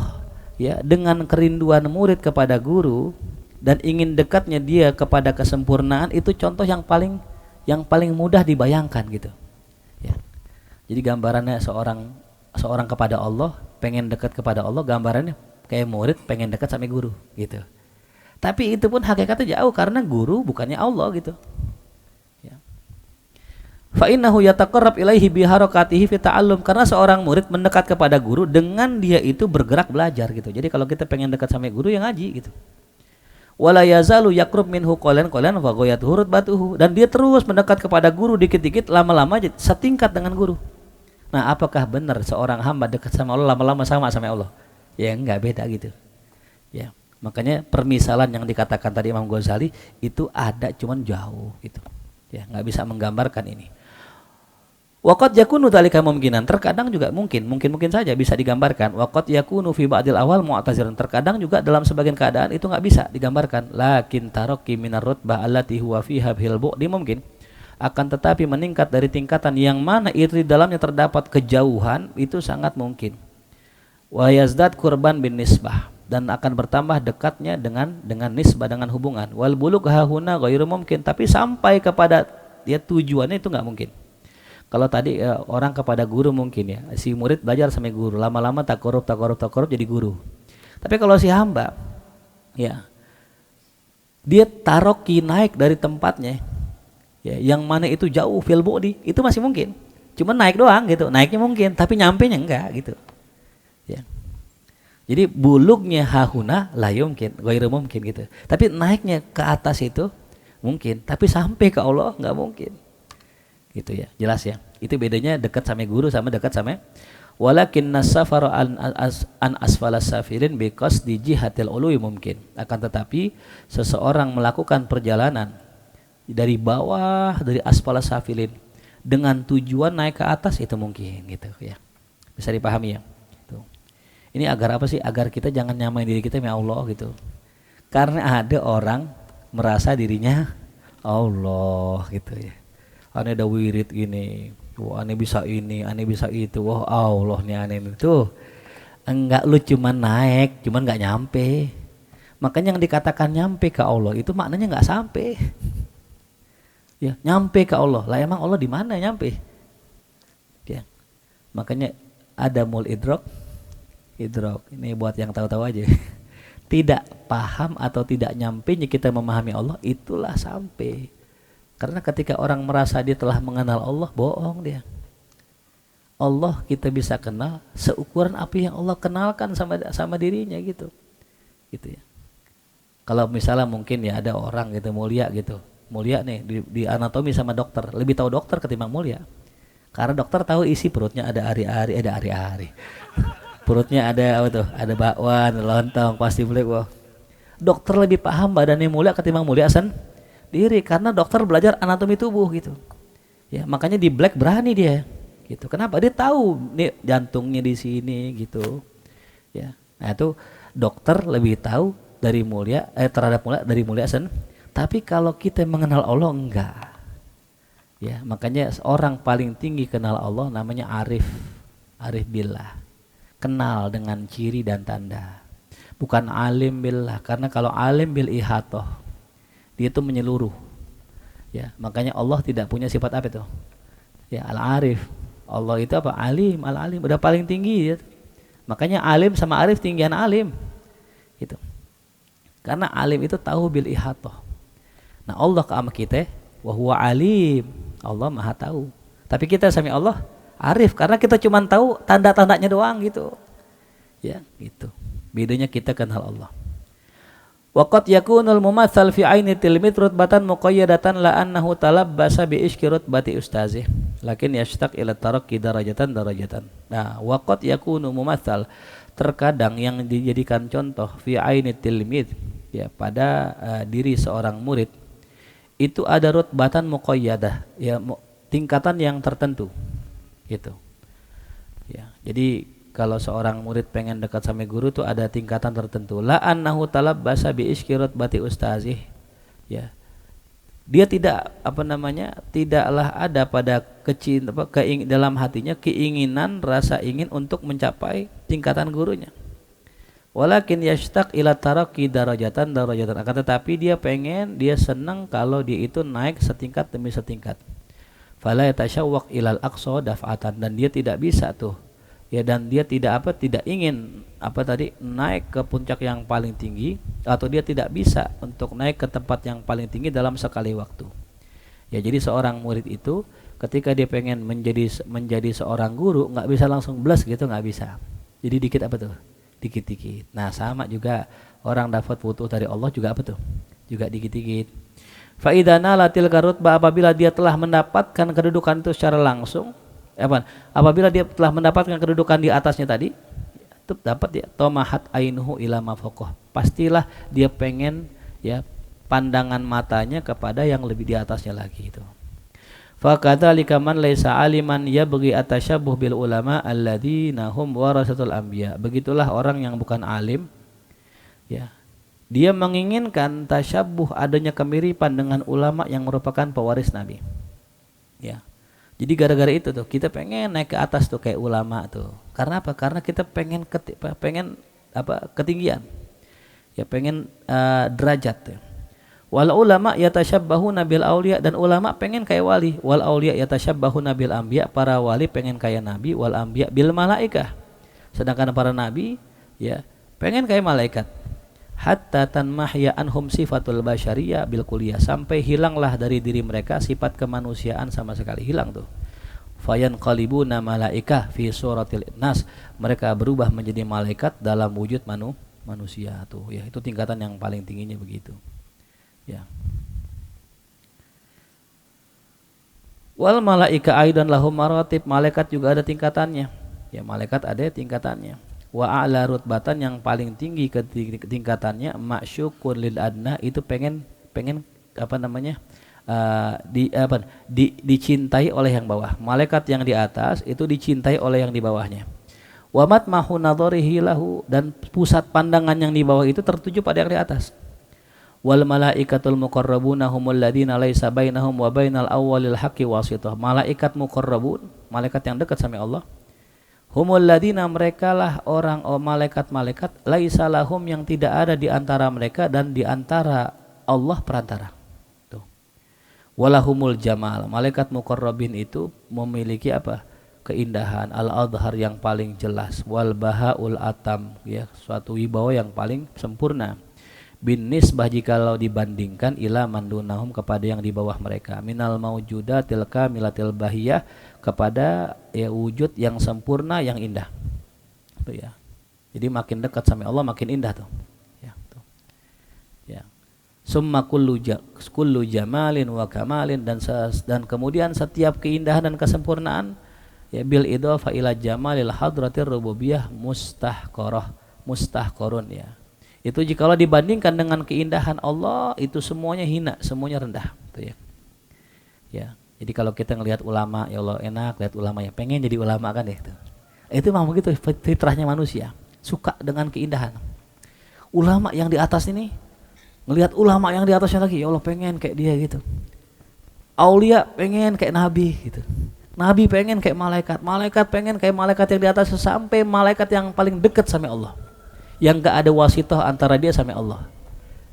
ya, dengan kerinduan murid kepada guru dan ingin dekatnya dia kepada kesempurnaan, itu contoh yang paling mudah dibayangkan gitu, ya. Jadi gambarannya seorang kepada Allah, pengen dekat kepada Allah, gambarannya kayak murid pengen dekat sama guru gitu. Tapi itu pun hakikatnya jauh karena guru bukannya Allah gitu. Fa innahu yataqarrab ilaihi bi harakatihi fi ta'allum, karena seorang murid mendekat kepada guru dengan dia itu bergerak belajar gitu. Jadi kalau kita pengen dekat sama guru, yang ngaji gitu. Wala yazalu yaqrub minhu qalan fa ghayatuhu rutbatuhu, dan dia terus mendekat kepada guru dikit-dikit, lama-lama setingkat dengan guru. Nah, apakah benar seorang hamba dekat sama Allah lama-lama sama Allah? Ya enggak, beda gitu. Ya, makanya permisalan yang dikatakan tadi Imam Ghazali itu ada cuman jauh gitu. Ya, enggak bisa menggambarkan ini. Waqad yakunu dzalika mungkinan, terkadang juga mungkin saja bisa digambarkan. Waqad yakunu fi ba'dil awal mu'taziran, terkadang juga dalam sebagian keadaan itu enggak bisa digambarkan. Lakin taraqi minar rutbah allati huwa fiha bil bu'di mungkin. Akan tetapi meningkat dari tingkatan yang mana di dalamnya terdapat kejauhan, itu sangat mungkin. Wa yazdad qurban bin nisbah, dan akan bertambah dekatnya dengan nisbah, dengan hubungan. Wal bulugh hahuna ghairu mungkin, tapi sampai kepada dia tujuannya itu enggak mungkin. Kalau tadi orang kepada guru mungkin, ya, si murid belajar sama guru, lama-lama takorup jadi guru. Tapi kalau si hamba, ya, dia taroki naik dari tempatnya, ya, yang mana itu jauh fil bu'di, itu masih mungkin. Cuma naik doang gitu, naiknya mungkin, tapi nyampenya enggak gitu. Ya. Jadi bulugnya hahuna la yumkin, ghairu mungkin gitu. Tapi naiknya ke atas itu mungkin, tapi sampai ke Allah enggak mungkin. Gitu, ya, jelas ya. Itu bedanya dekat sama guru sama dekat sama. Walakin nasafaru an asfalas safirin biqas di jihatil ului mungkin. Akan tetapi seseorang melakukan perjalanan dari bawah, dari asfalas safilin, dengan tujuan naik ke atas, itu mungkin gitu, ya. Bisa dipahami, ya. Tuh. Ini agar apa sih? Agar kita jangan nyamain diri kita sama Allah gitu. Karena ada orang merasa dirinya Allah gitu ya. Ane ada wirid gini, wah ane bisa ini, ane bisa itu, wah Allah nih ane itu. Enggak, lu cuman naik, cuman nggak nyampe. Makanya yang dikatakan nyampe ke Allah itu maknanya nggak sampai. Ya, nyampe ke Allah. Lah emang Allah di mana nyampe? Ya. Makanya ada mul idrok. Ini buat yang tahu-tahu aja. Tidak paham atau tidak nyampe kita memahami Allah, itulah sampai. Karena ketika orang merasa dia telah mengenal Allah, bohong dia. Allah kita bisa kenal seukuran apa yang Allah kenalkan sama dirinya gitu. Gitu ya. Kalau misalnya mungkin ya ada orang gitu mulia gitu. Mulia nih di anatomi sama dokter, lebih tahu dokter ketimbang mulia. Karena dokter tahu isi perutnya ada ari-ari. Perutnya ada apa tuh? Ada bakwan, lontong, pasti boleh wah. Dokter lebih paham badannya mulia ketimbang mulia sendiri karena dokter belajar anatomi tubuh gitu. Ya, makanya di Black berani dia. Gitu. Kenapa? Dia tahu nih jantungnya di sini gitu. Ya. Nah, itu dokter lebih tahu dari mulia terhadap mulia dari mulia tapi kalau kita mengenal Allah enggak. Ya, makanya orang paling tinggi kenal Allah namanya arif billah. Kenal dengan ciri dan tanda. Bukan alim billah, karena kalau alim bil ihatoh dia itu menyeluruh. Ya, makanya Allah tidak punya sifat apa itu? Ya, al-arif. Allah itu apa? Alim, al-alim, udah paling tinggi ya. Makanya alim sama arif tinggian alim. Gitu. Karena alim itu tahu bil ihatoh. Nah, Allah ke sama kita, wa huwa alim. Allah Maha tahu. Tapi kita sama Allah arif karena kita cuma tahu tanda-tandanya doang gitu. Ya, gitu. Bedanya kita kenal Allah. Waqad yakunul mumatsal fi aini tilmid rutbatan muqayyadatan la annahu talabbasa bi ishki rutbati ustazih lakin yashtaq ila tarakki darajatan. Nah, waqad yakunu mumatsal terkadang yang dijadikan contoh fi aini tilmid ya pada diri seorang murid itu ada rutbatan muqayyadah ya tingkatan yang tertentu gitu. Ya, jadi kalau seorang murid pengen dekat sama guru tuh ada tingkatan tertentu. La annahu talabbasa bi iskirat bati ustazih. Ya. Dia tidak tidaklah ada pada dalam hatinya keinginan rasa ingin untuk mencapai tingkatan gurunya. Walakin yashtaq ila taraqi darajatan. Akan tetapi dia senang kalau dia itu naik setingkat demi setingkat. Fala yatashawwaq ilal aqsa daf'atan dan dia tidak bisa tuh. Ya, dan dia tidak ingin naik ke puncak yang paling tinggi atau dia tidak bisa untuk naik ke tempat yang paling tinggi dalam sekali waktu. Ya, jadi seorang murid itu ketika dia pengen menjadi seorang guru nggak bisa langsung blast gitu, nggak bisa. Jadi dikit-dikit. Nah, sama juga orang dapat putu dari Allah juga juga dikit-dikit. Fa idza nalatil karutba apabila dia telah mendapatkan kedudukan itu secara langsung apabila dia telah mendapatkan kedudukan di atasnya tadi itu dapat dia tomahat ainuhu ila mafaqah pastilah dia pengen ya pandangan matanya kepada yang lebih di atasnya lagi itu. Fa kadzalika man laisa aliman yabghi atasyabuh bil ulama alladzina hum warasatul anbiya. Begitulah orang yang bukan alim ya dia menginginkan tasyabuh adanya kemiripan dengan ulama yang merupakan pewaris Nabi. Ya. Jadi gara-gara itu tuh kita pengen naik ke atas tuh kayak ulama tuh. Karena apa? Karena kita pengen ketinggian. Ya pengen derajat tuh. Wal ulama yatasyabbahuna bil auliya dan ulama pengen kayak wali. Wal auliya yatasyabbahuna bil anbiya, para wali pengen kayak nabi, wal anbiya bil malaikah. Sedangkan para nabi ya pengen kayak malaikat. Hatta tanmahya anhum sifatul basyariyah bil kulliyah sampai hilanglah dari diri mereka sifat kemanusiaan sama sekali hilang tuh. Fayan qalibuna malaikah fi suratil nas, mereka berubah menjadi malaikat dalam wujud manusia tuh. Ya, itu tingkatan yang paling tingginya begitu. Ya. Wal malaika aidan lahum maratib, malaikat juga ada tingkatannya. Ya, malaikat ada tingkatannya. Wa a'la rutbatan yang paling tinggi tingkatannya ma'syukun lil adna itu pengen dicintai oleh yang bawah. Malaikat yang di atas itu dicintai oleh yang di bawahnya. Wa matmahu nadharihi lahu dan pusat pandangan yang di bawah itu tertuju pada yang di atas. Wal malaikatul muqarrabuna humul ladzina laisa bainahum wa bainal awwalil haqqi wasithah. Malaikat muqarrabun, malaikat yang dekat sama Allah. Humul ladzina, merekalah orang malaikat-malaikat laisa lahum, yang tidak ada di antara mereka dan di antara Allah perantara. Tuh. Walahumul jamal, malaikat muqarrabin itu memiliki apa? Keindahan al-adhar yang paling jelas, wal bahaul atam, ya, suatu wibawa yang paling sempurna. Bin nisbah, jikalau dibandingkan ila mandunahum, kepada yang di bawah mereka, minal maujudatil kamilatil bahiyah, kepada ya wujud yang sempurna yang indah. Tuh ya. Jadi makin dekat sama Allah makin indah tuh. Ya, tuh. Ya. Summa kullu jamalin wa kamalin, dan kemudian setiap keindahan dan kesempurnaan ya bil idhafa ila jamalil hadratir rububiyah mustahqarun ya. Itu jikalau dibandingkan dengan keindahan Allah, itu semuanya hina, semuanya rendah, tuh ya. Ya. Jadi kalau kita ngelihat ulama, ya Allah enak lihat ulama, ya pengen jadi ulama kan ya. Itu memang begitu fitrahnya manusia, suka dengan keindahan. Ulama yang di atas ini ngelihat ulama yang di atasnya lagi, ya Allah pengen kayak dia gitu. Aulia pengen kayak nabi gitu. Nabi pengen kayak malaikat, malaikat pengen kayak malaikat yang di atas, sampai malaikat yang paling dekat sama Allah, yang gak ada wasithah antara dia sama Allah.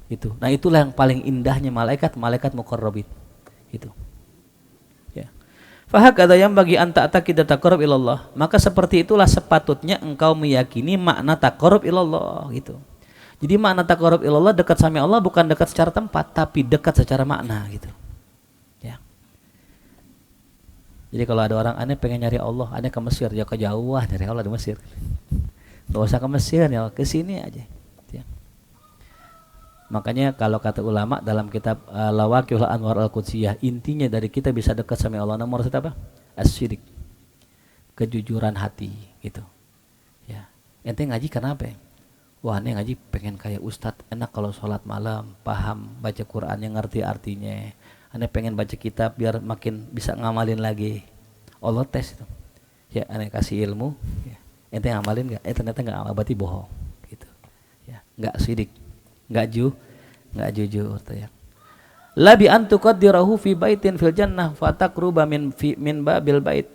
Itu. Nah itulah yang paling indahnya malaikat muqarrabin. Itu. Ya. Fahakadha yang bagi anta kita taqarrub ilallah, maka seperti itulah sepatutnya engkau meyakini makna taqarrub ilallah gitu. Jadi makna taqarrub ilallah, dekat sama Allah bukan dekat secara tempat, tapi dekat secara makna gitu. Ya. Jadi kalau ada orang aneh pengen nyari Allah, aneh ke Mesir, ya kejauhan dari Allah di Mesir. Gak usah ke Mesir, ya ke sini aja. Ya. Makanya kalau kata ulama dalam kitab Lawaqihul Anwar Al-Qudsiyah, intinya dari kita bisa dekat sama Allah nomor satu apa? As-syirik, kejujuran hati gitu. Ya. Ente ngaji kenapa? Wah, ente ngaji pengen kayak ustadz, enak kalau sholat malam, paham baca Quran yang ngerti artinya. Ane pengen baca kitab biar makin bisa ngamalin lagi. Allah tes itu. Ya, ane kasih ilmu. Ya. Ente ngamalin nggak? Ternyata nggak amal, berarti bohong, gitu. Ya, nggak sidik, nggak jujur, tuh ya. Labi antuqaddirahu fi baitin fil jannah fataqruba min babil bait.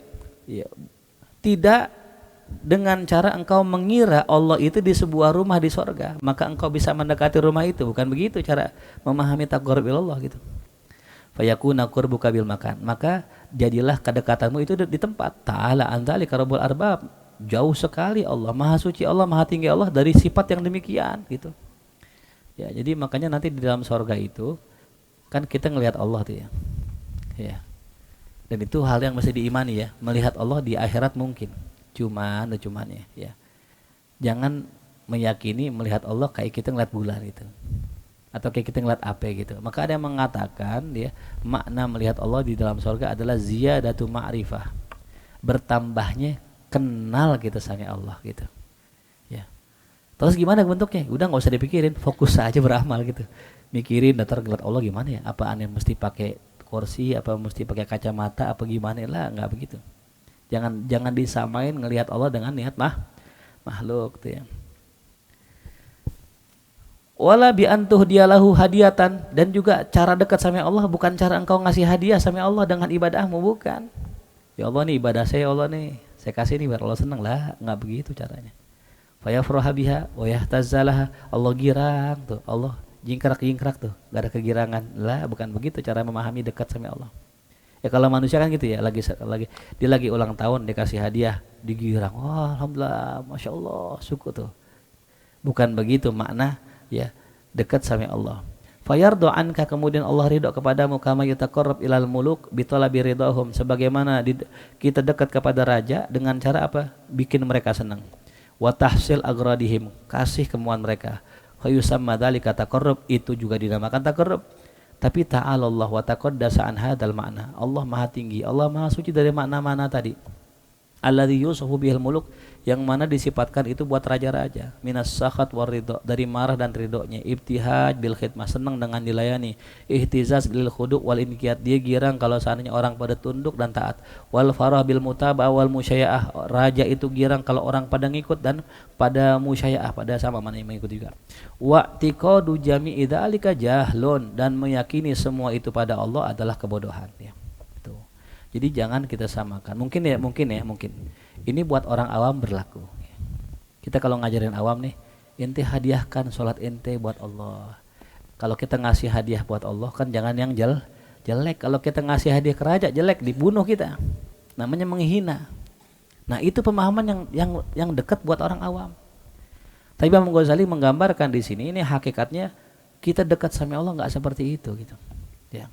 Ya. Tidak dengan cara engkau mengira Allah itu di sebuah rumah di sorga, maka engkau bisa mendekati rumah itu. Bukan begitu cara memahami taqarrub ilallah gitu. Fayakuna qurbuka bil makan, maka jadilah kedekatanmu itu di tempat. Ta'ala anzalika rabbul arbab. Jauh sekali Allah, maha suci Allah, maha tinggi Allah dari sifat yang demikian gitu. Ya, jadi makanya nanti di dalam sorga itu kan kita ngelihat Allah tuh ya. Ya. Dan itu hal yang mesti diimani ya, melihat Allah di akhirat mungkin. Cuman ya. Jangan meyakini melihat Allah kayak kita ngelihat bulan itu. Atau kayak kita ngelihat apa gitu. Maka ada yang mengatakan ya, makna melihat Allah di dalam sorga adalah ziyadatu ma'rifah. Bertambahnya kenal kita sama Allah gitu. Ya. Terus gimana bentuknya? Udah nggak usah dipikirin, fokus aja beramal gitu. Mikirin datar ngeliat Allah gimana ya? Apa aneh mesti pakai kursi, apa mesti pakai kacamata, apa gimana lah? Nggak begitu. Jangan disamain ngelihat Allah dengan niat makhluk tuh ya. Wala bi antuh dialahu hadiatan, dan juga cara dekat sama Allah bukan cara engkau ngasih hadiah sama Allah dengan ibadahmu, bukan. Ya Allah nih ibadah saya, Allah nih saya kasih nih biar Allah senang lah, nggak begitu caranya. Fayafraha biha wa yahtazzalaha, Allah girang tuh, Allah jingkrak tuh, nggak ada kegirangan lah, bukan begitu cara memahami dekat sama Allah. Ya kalau manusia kan gitu ya, dia lagi ulang tahun dikasih hadiah, digirang, wah alhamdulillah, masya Allah, syukur tuh. Bukan begitu makna ya dekat sama Allah. Fayardu anka, kemudian Allah ridho kepadamu, kama yutaqarrab ilal muluk bitalabi ridhahum, sebagaimana kita dekat kepada raja dengan cara apa? Bikin mereka senang. Wa tahsil agradihim, kasih kemauan mereka. Fayusamma dzalika taqarrub, itu juga dinamakan taqarrub. Tapi ta'ala Allah wa taqaddasa an hadzal makna. Allah Maha tinggi, Allah Maha suci dari makna-makna tadi. alladzi yusufu bihil muluk, yang mana disifatkan itu buat raja-raja, minas sakhat war ridho, dari marah dan ridhonya, ibtihaj bil khidmah, senang dengan dilayani, ihtizaz bil khudu wal inqiyad, dia girang kalau seandainya orang pada tunduk dan taat, wal farah bil mutaba wal musyayaah, raja itu girang kalau orang pada ngikut dan pada musyayaah, pada sama mana yang mengikut juga. Wa tiqadu jami'i dzalika jahlun, dan meyakini semua itu pada Allah adalah kebodohan ya. Jadi jangan kita samakan. Mungkin. Ini buat orang awam berlaku. Kita kalau ngajarin awam nih, ente hadiahkan sholat ente buat Allah. Kalau kita ngasih hadiah buat Allah kan jangan yang jelek. Kalau kita ngasih hadiah ke raja jelek, dibunuh kita. Namanya menghina. Nah itu pemahaman yang dekat buat orang awam. Tapi Imam Ghazali menggambarkan di sini, ini hakikatnya kita dekat sama Allah nggak seperti itu gitu. Ya.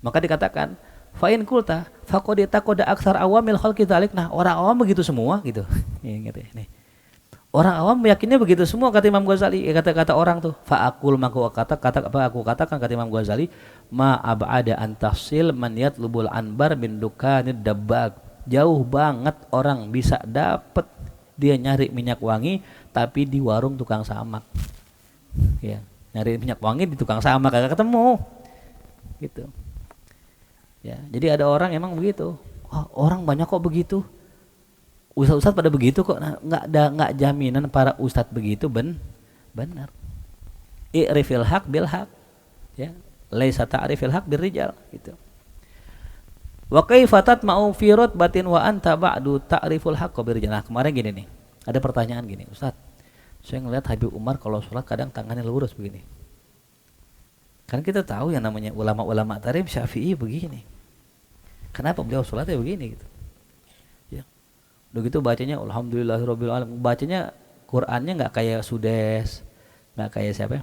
Maka dikatakan fa'in kulta faqad taqada aksar awamil khalqi dzalik. Nah, orang awam begitu semua gitu. Ingat ya, nih. Orang awam meyakinnya begitu semua kata Imam Ghazali. Kata orang tuh, fa'akul maka aku katakan kata Imam Ghazali, ma ab'ada an tafsil man yatlubul anbar min dukanid dabbag. Jauh banget orang bisa dapat dia nyari minyak wangi tapi di warung tukang samak. Ya, nyari minyak wangi di tukang samak kagak ketemu. Gitu. Ya, jadi ada orang emang begitu. Oh, orang banyak kok begitu. Ustadz pada begitu kok. Nah, nggak jaminan para ustadz begitu benar. I'rifil haq bil haq. Ya, laisa ta'rifil haq bir rijal gitu. Wa kaifa tatma'u fi rutbatin wa anta ba'du ta'riful haqq bir rijal. Nah, kemarin gini nih. Ada pertanyaan gini, Ustadz. Saya ngeliat Habib Umar kalau sholat kadang tangannya lurus begini. Kan kita tahu yang namanya ulama-ulama tarikh Syafi'i begini. Kenapa beliau sholatnya begini gitu? Ya. Udah gitu bacanya alhamdulillahirabbil alamin. Bacanya Qur'annya enggak kayak Sudes, enggak kayak siapa ya?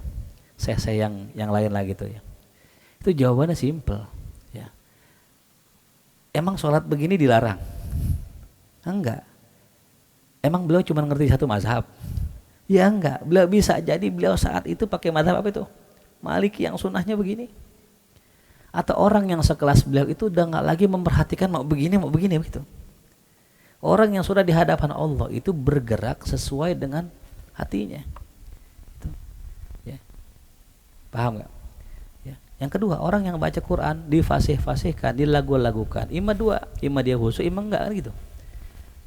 Syekh yang lain lah gitu ya. Itu jawabannya simple, ya. Emang sholat begini dilarang? Enggak. Emang beliau cuma ngerti satu mazhab? Ya enggak. Beliau bisa jadi beliau saat itu pakai mazhab apa itu? Maliki yang sunnahnya begini. Atau orang yang sekelas beliau itu udah nggak lagi memperhatikan mau begini begitu. Orang yang sudah di hadapan Allah itu bergerak sesuai dengan hatinya. Itu. Ya. Paham nggak? Ya. Yang kedua, orang yang baca Quran difasih-fasihkan, dilagu-lagukan. Ima dia khusyuk, ima enggak kan gitu.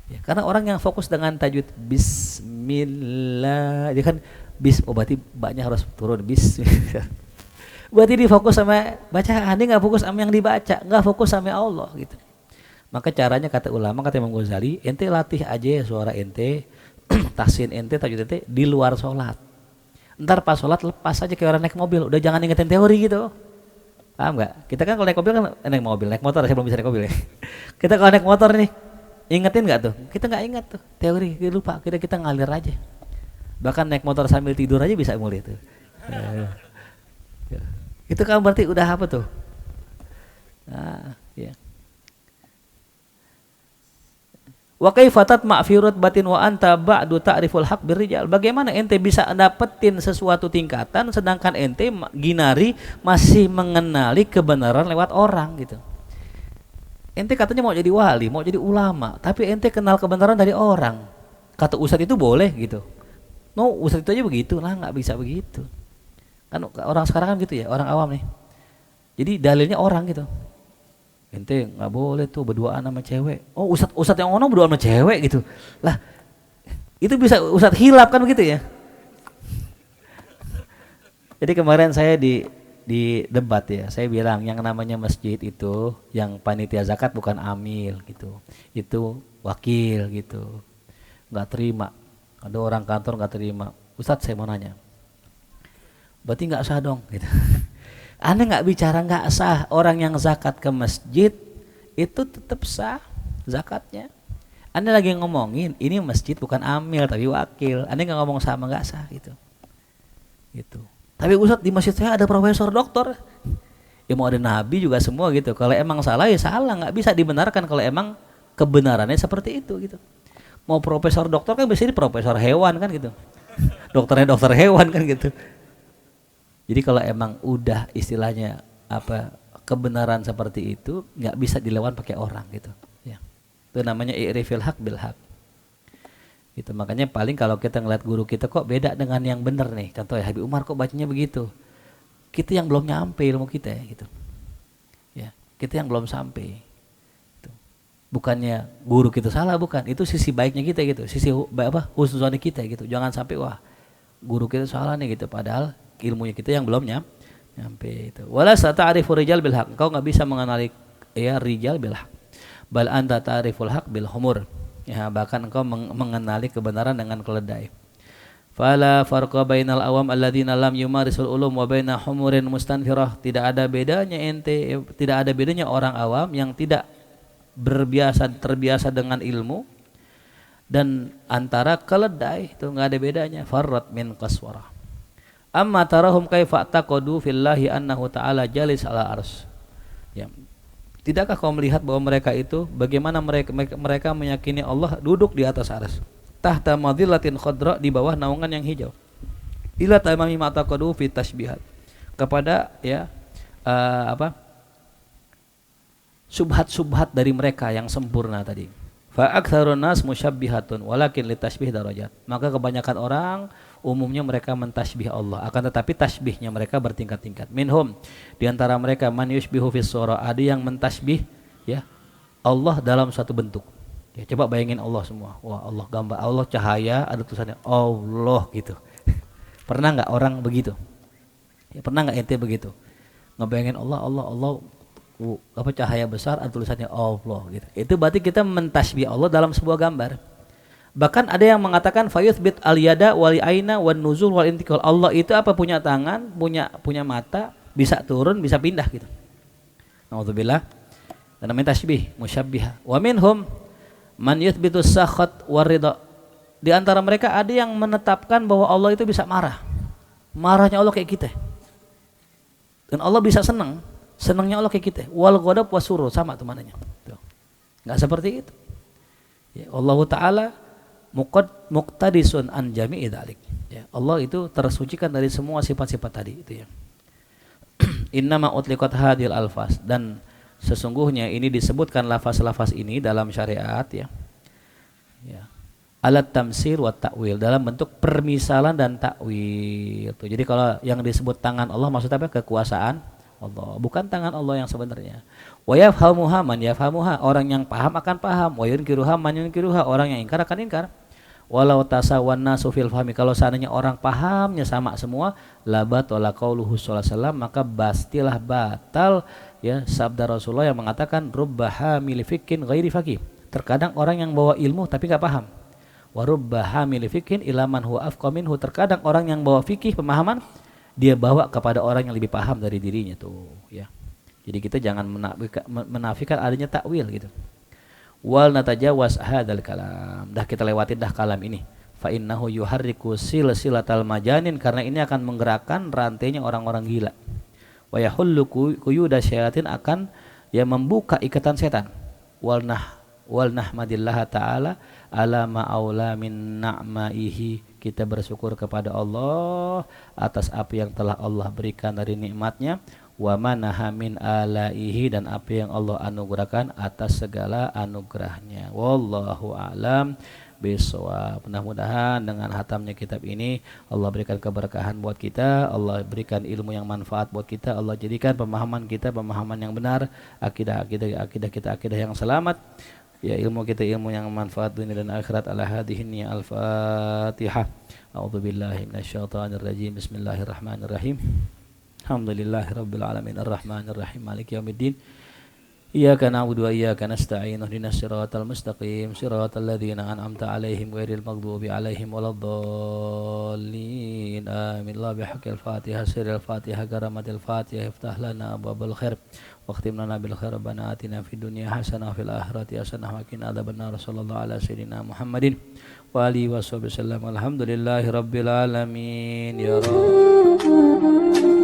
Ya, karena orang yang fokus dengan tajwid bismillah, dia kan berarti baknya harus turun bismillah. Berarti dia fokus sama bacaan, dia nggak fokus sama yang dibaca, nggak fokus sama Allah gitu. Maka caranya kata ulama, kata Imam Ghazali, ente latih aja suara ente, tahsin ente, tajwid ente di luar sholat. Ntar pas sholat lepas aja kayak orang naik mobil, udah jangan ingetin teori gitu. Paham nggak? Kita kan kalau naik mobil kan naik motor, saya belum bisa naik mobil ya. Kita kalau naik motor nih, ingetin nggak tuh? Kita nggak ingat tuh teori, kita lupa, kita ngalir aja. Bahkan naik motor sambil tidur aja bisa mulai itu. Itu kan berarti udah apa tuh? Nah, ya. Wa kaifa tatma' fi rutbatin wa anta ba'du ta'riful haq birrijal. Bagaimana ente bisa dapetin sesuatu tingkatan sedangkan ente ginari masih mengenali kebenaran lewat orang gitu. Ente katanya mau jadi wali, mau jadi ulama, tapi ente kenal kebenaran dari orang. Kata ustadz itu boleh gitu. No, ustadz itu aja begitu lah, nggak bisa begitu. Kan orang sekarang kan gitu ya, orang awam nih. Jadi dalilnya orang gitu. Ente nggak boleh tuh berduaan sama cewek. Oh, ustadz yang ono berduaan sama cewek gitu. Lah, itu bisa ustadz hilaf kan begitu ya. Jadi kemarin saya di debat ya, saya bilang yang namanya masjid itu yang panitia zakat bukan amil gitu. Itu wakil gitu. Nggak terima. Ada orang kantor nggak terima. Ustadz saya mau nanya, berarti nggak sah dong gitu. Anda nggak bicara nggak sah, orang yang zakat ke masjid itu tetap sah zakatnya. Anda lagi ngomongin ini masjid bukan amil tapi wakil. Anda nggak ngomong sama nggak sah gitu. Gitu. Tapi Ustadz di masjid saya ada profesor doktor. Ya mau ada nabi juga semua gitu. Kalau emang salah ya salah, nggak bisa dibenarkan kalau emang kebenarannya seperti itu gitu. Mau profesor dokter kan biasanya profesor hewan kan gitu. Dokternya dokter hewan kan gitu. Jadi kalau emang udah istilahnya apa kebenaran seperti itu nggak bisa dilawan pakai orang gitu. Ya. Itu namanya i'rifil haq bil haq. Gitu. Makanya paling kalau kita ngeliat guru kita kok beda dengan yang benar nih. Contoh ya Habib Umar kok bacanya begitu. Kita yang belum nyampe ilmu kita ya gitu. Ya, kita yang belum sampai. Gitu. Bukannya guru kita salah, bukan. Itu sisi baiknya kita gitu. Sisi husnuzon kita gitu. Jangan sampai wah guru kita salah nih gitu. Padahal ilmunya kita yang belum nyampe itu. Wala sata'arifu rijal bil haq. Engkau enggak bisa mengenali ya rijal bil haq. Bal anta ta'riful haq bil humur. Ya, bahkan engkau mengenali kebenaran dengan keledai. Fala farqa bainal awam alladzina lam yumarisul ulum wa baina humurin mustanfirah. Tidak ada bedanya orang awam yang tidak terbiasa dengan ilmu dan antara keledai, itu enggak ada bedanya. Farrat min qaswarah. Amma tarahum kaifa taqadu fillahi annahu ta'ala jalis ala ars. Ya. Tidakkah kau melihat bahwa mereka itu bagaimana mereka meyakini Allah duduk di atas arsy, tahta madhillatin khadra, di bawah naungan yang hijau. Ila tamami ma taqadu fi tasbihat, kepada ya subhat-subhat dari mereka yang sempurna tadi. Fa aktsarun nas musyabbihatun walakin litasbih darajat. Maka kebanyakan orang umumnya mereka mentasbih Allah, akan tetapi tasbihnya mereka bertingkat-tingkat. Minhum, di antara mereka man yushbihu fis sura, ada yang mentasbih ya Allah dalam satu bentuk. Ya, coba bayangin Allah semua. Wah, Allah gambar Allah cahaya, ada tulisannya Allah gitu. Pernah enggak orang begitu? Ya, pernah enggak ente begitu? Ngebayangin Allah cahaya besar, ada tulisannya Allah gitu. Itu berarti kita mentasbih Allah dalam sebuah gambar. Bahkan ada yang mengatakan fayuthbit al-yada wal aina wan nuzul wal intiqal. Allah itu apa? Punya tangan, punya mata, bisa turun, bisa pindah gitu. Nauzubillah. Dan namanya tasbih, musyabbihah. Wa minhum man yuthbitu sakhat war ridha. Di antara mereka ada yang menetapkan bahwa Allah itu bisa marah. Marahnya Allah kayak kita. Dan Allah bisa senang. Senangnya Allah kayak kita. Wal ghadab wasurur, sama tuh mananya. Tuh. Enggak seperti itu. Ya, Allah Ta'ala muqtadisun an jami'i dzalik. Ya, Allah itu tersucikan dari semua sifat-sifat tadi itu ya. Innama utliqat hadhil alfaz, dan sesungguhnya ini disebutkan lafaz-lafaz ini dalam syariat ya. Ya. Alat tamsil wa ta'wil, dalam bentuk permisalan dan takwil. Tuh. Jadi kalau yang disebut tangan Allah maksudnya apa? Kekuasaan Allah, bukan tangan Allah yang sebenarnya. Wa yafhamuha man yafhamuha, orang yang paham akan paham. Wa yunkiruha man yunkiruha, orang yang ingkar akan ingkar. Walau tasawan nasu fil fahmi, kalau seandainya orang pahamnya sama semua, labat wala qauluhu sallallahu alaihi wasallam, maka pastilah batal ya sabda Rasulullah yang mengatakan rubba hamil fikin ghairi faqih. Terkadang orang yang bawa ilmu tapi enggak paham. Wa rubba hamil fikin ila man huwa afqa minhu, terkadang orang yang bawa fikih pemahaman dia bawa kepada orang yang lebih paham dari dirinya tuh ya. Jadi kita jangan menafikan adanya takwil gitu. Wal natajawaz hadzal kalam, dah kita lewatin dah kalam ini. Fa innahu yuharriku silsilatal majanin, karena ini akan menggerakkan rantainya orang-orang gila. Wa yahullu quyuda syayatin, akan ya membuka ikatan setan. Wal nahmadillah taala ala ma aula min na'maihi, kita bersyukur kepada Allah atas apa yang telah Allah berikan dari nikmatnya. Wa manaha min alaihi, dan apa yang Allah anugerahkan atas segala anugerahnya. Wallahu a'lam bishawab. Mudah-mudahan dengan hatamnya kitab ini Allah berikan keberkahan buat kita, Allah berikan ilmu yang manfaat buat kita, Allah jadikan pemahaman kita pemahaman yang benar, akidah kita akidah yang selamat. Ya, ilmu kita ilmu yang manfaat dunia dan akhirat. Ala hadhihi al-Fatihah. A'udzubillahi minasyaitonir rajim. Bismillahirrahmanirrahim. Alhamdulillahirabbil alamin arrahmanir rahim maliki yaumiddin. Iyyaka na'budu wa iyyaka nasta'in ihdinas siratal mustaqim siratal ladzina an'amta 'alaihim ghairil maghdubi 'alaihim waladdallin. Amin. La bihaqqil Fatihah sirril Fatihah karamatil Fatihah iftah lana abwabal khair waqtim lana bil khair rabbana atina fid dunya hasanah fil akhirati hasanah wa qina adzabannar. Sallallahu ala sayyidina Muhammadin wa alihi wasallam. Alhamdulillahirabbil alamin ya rabb.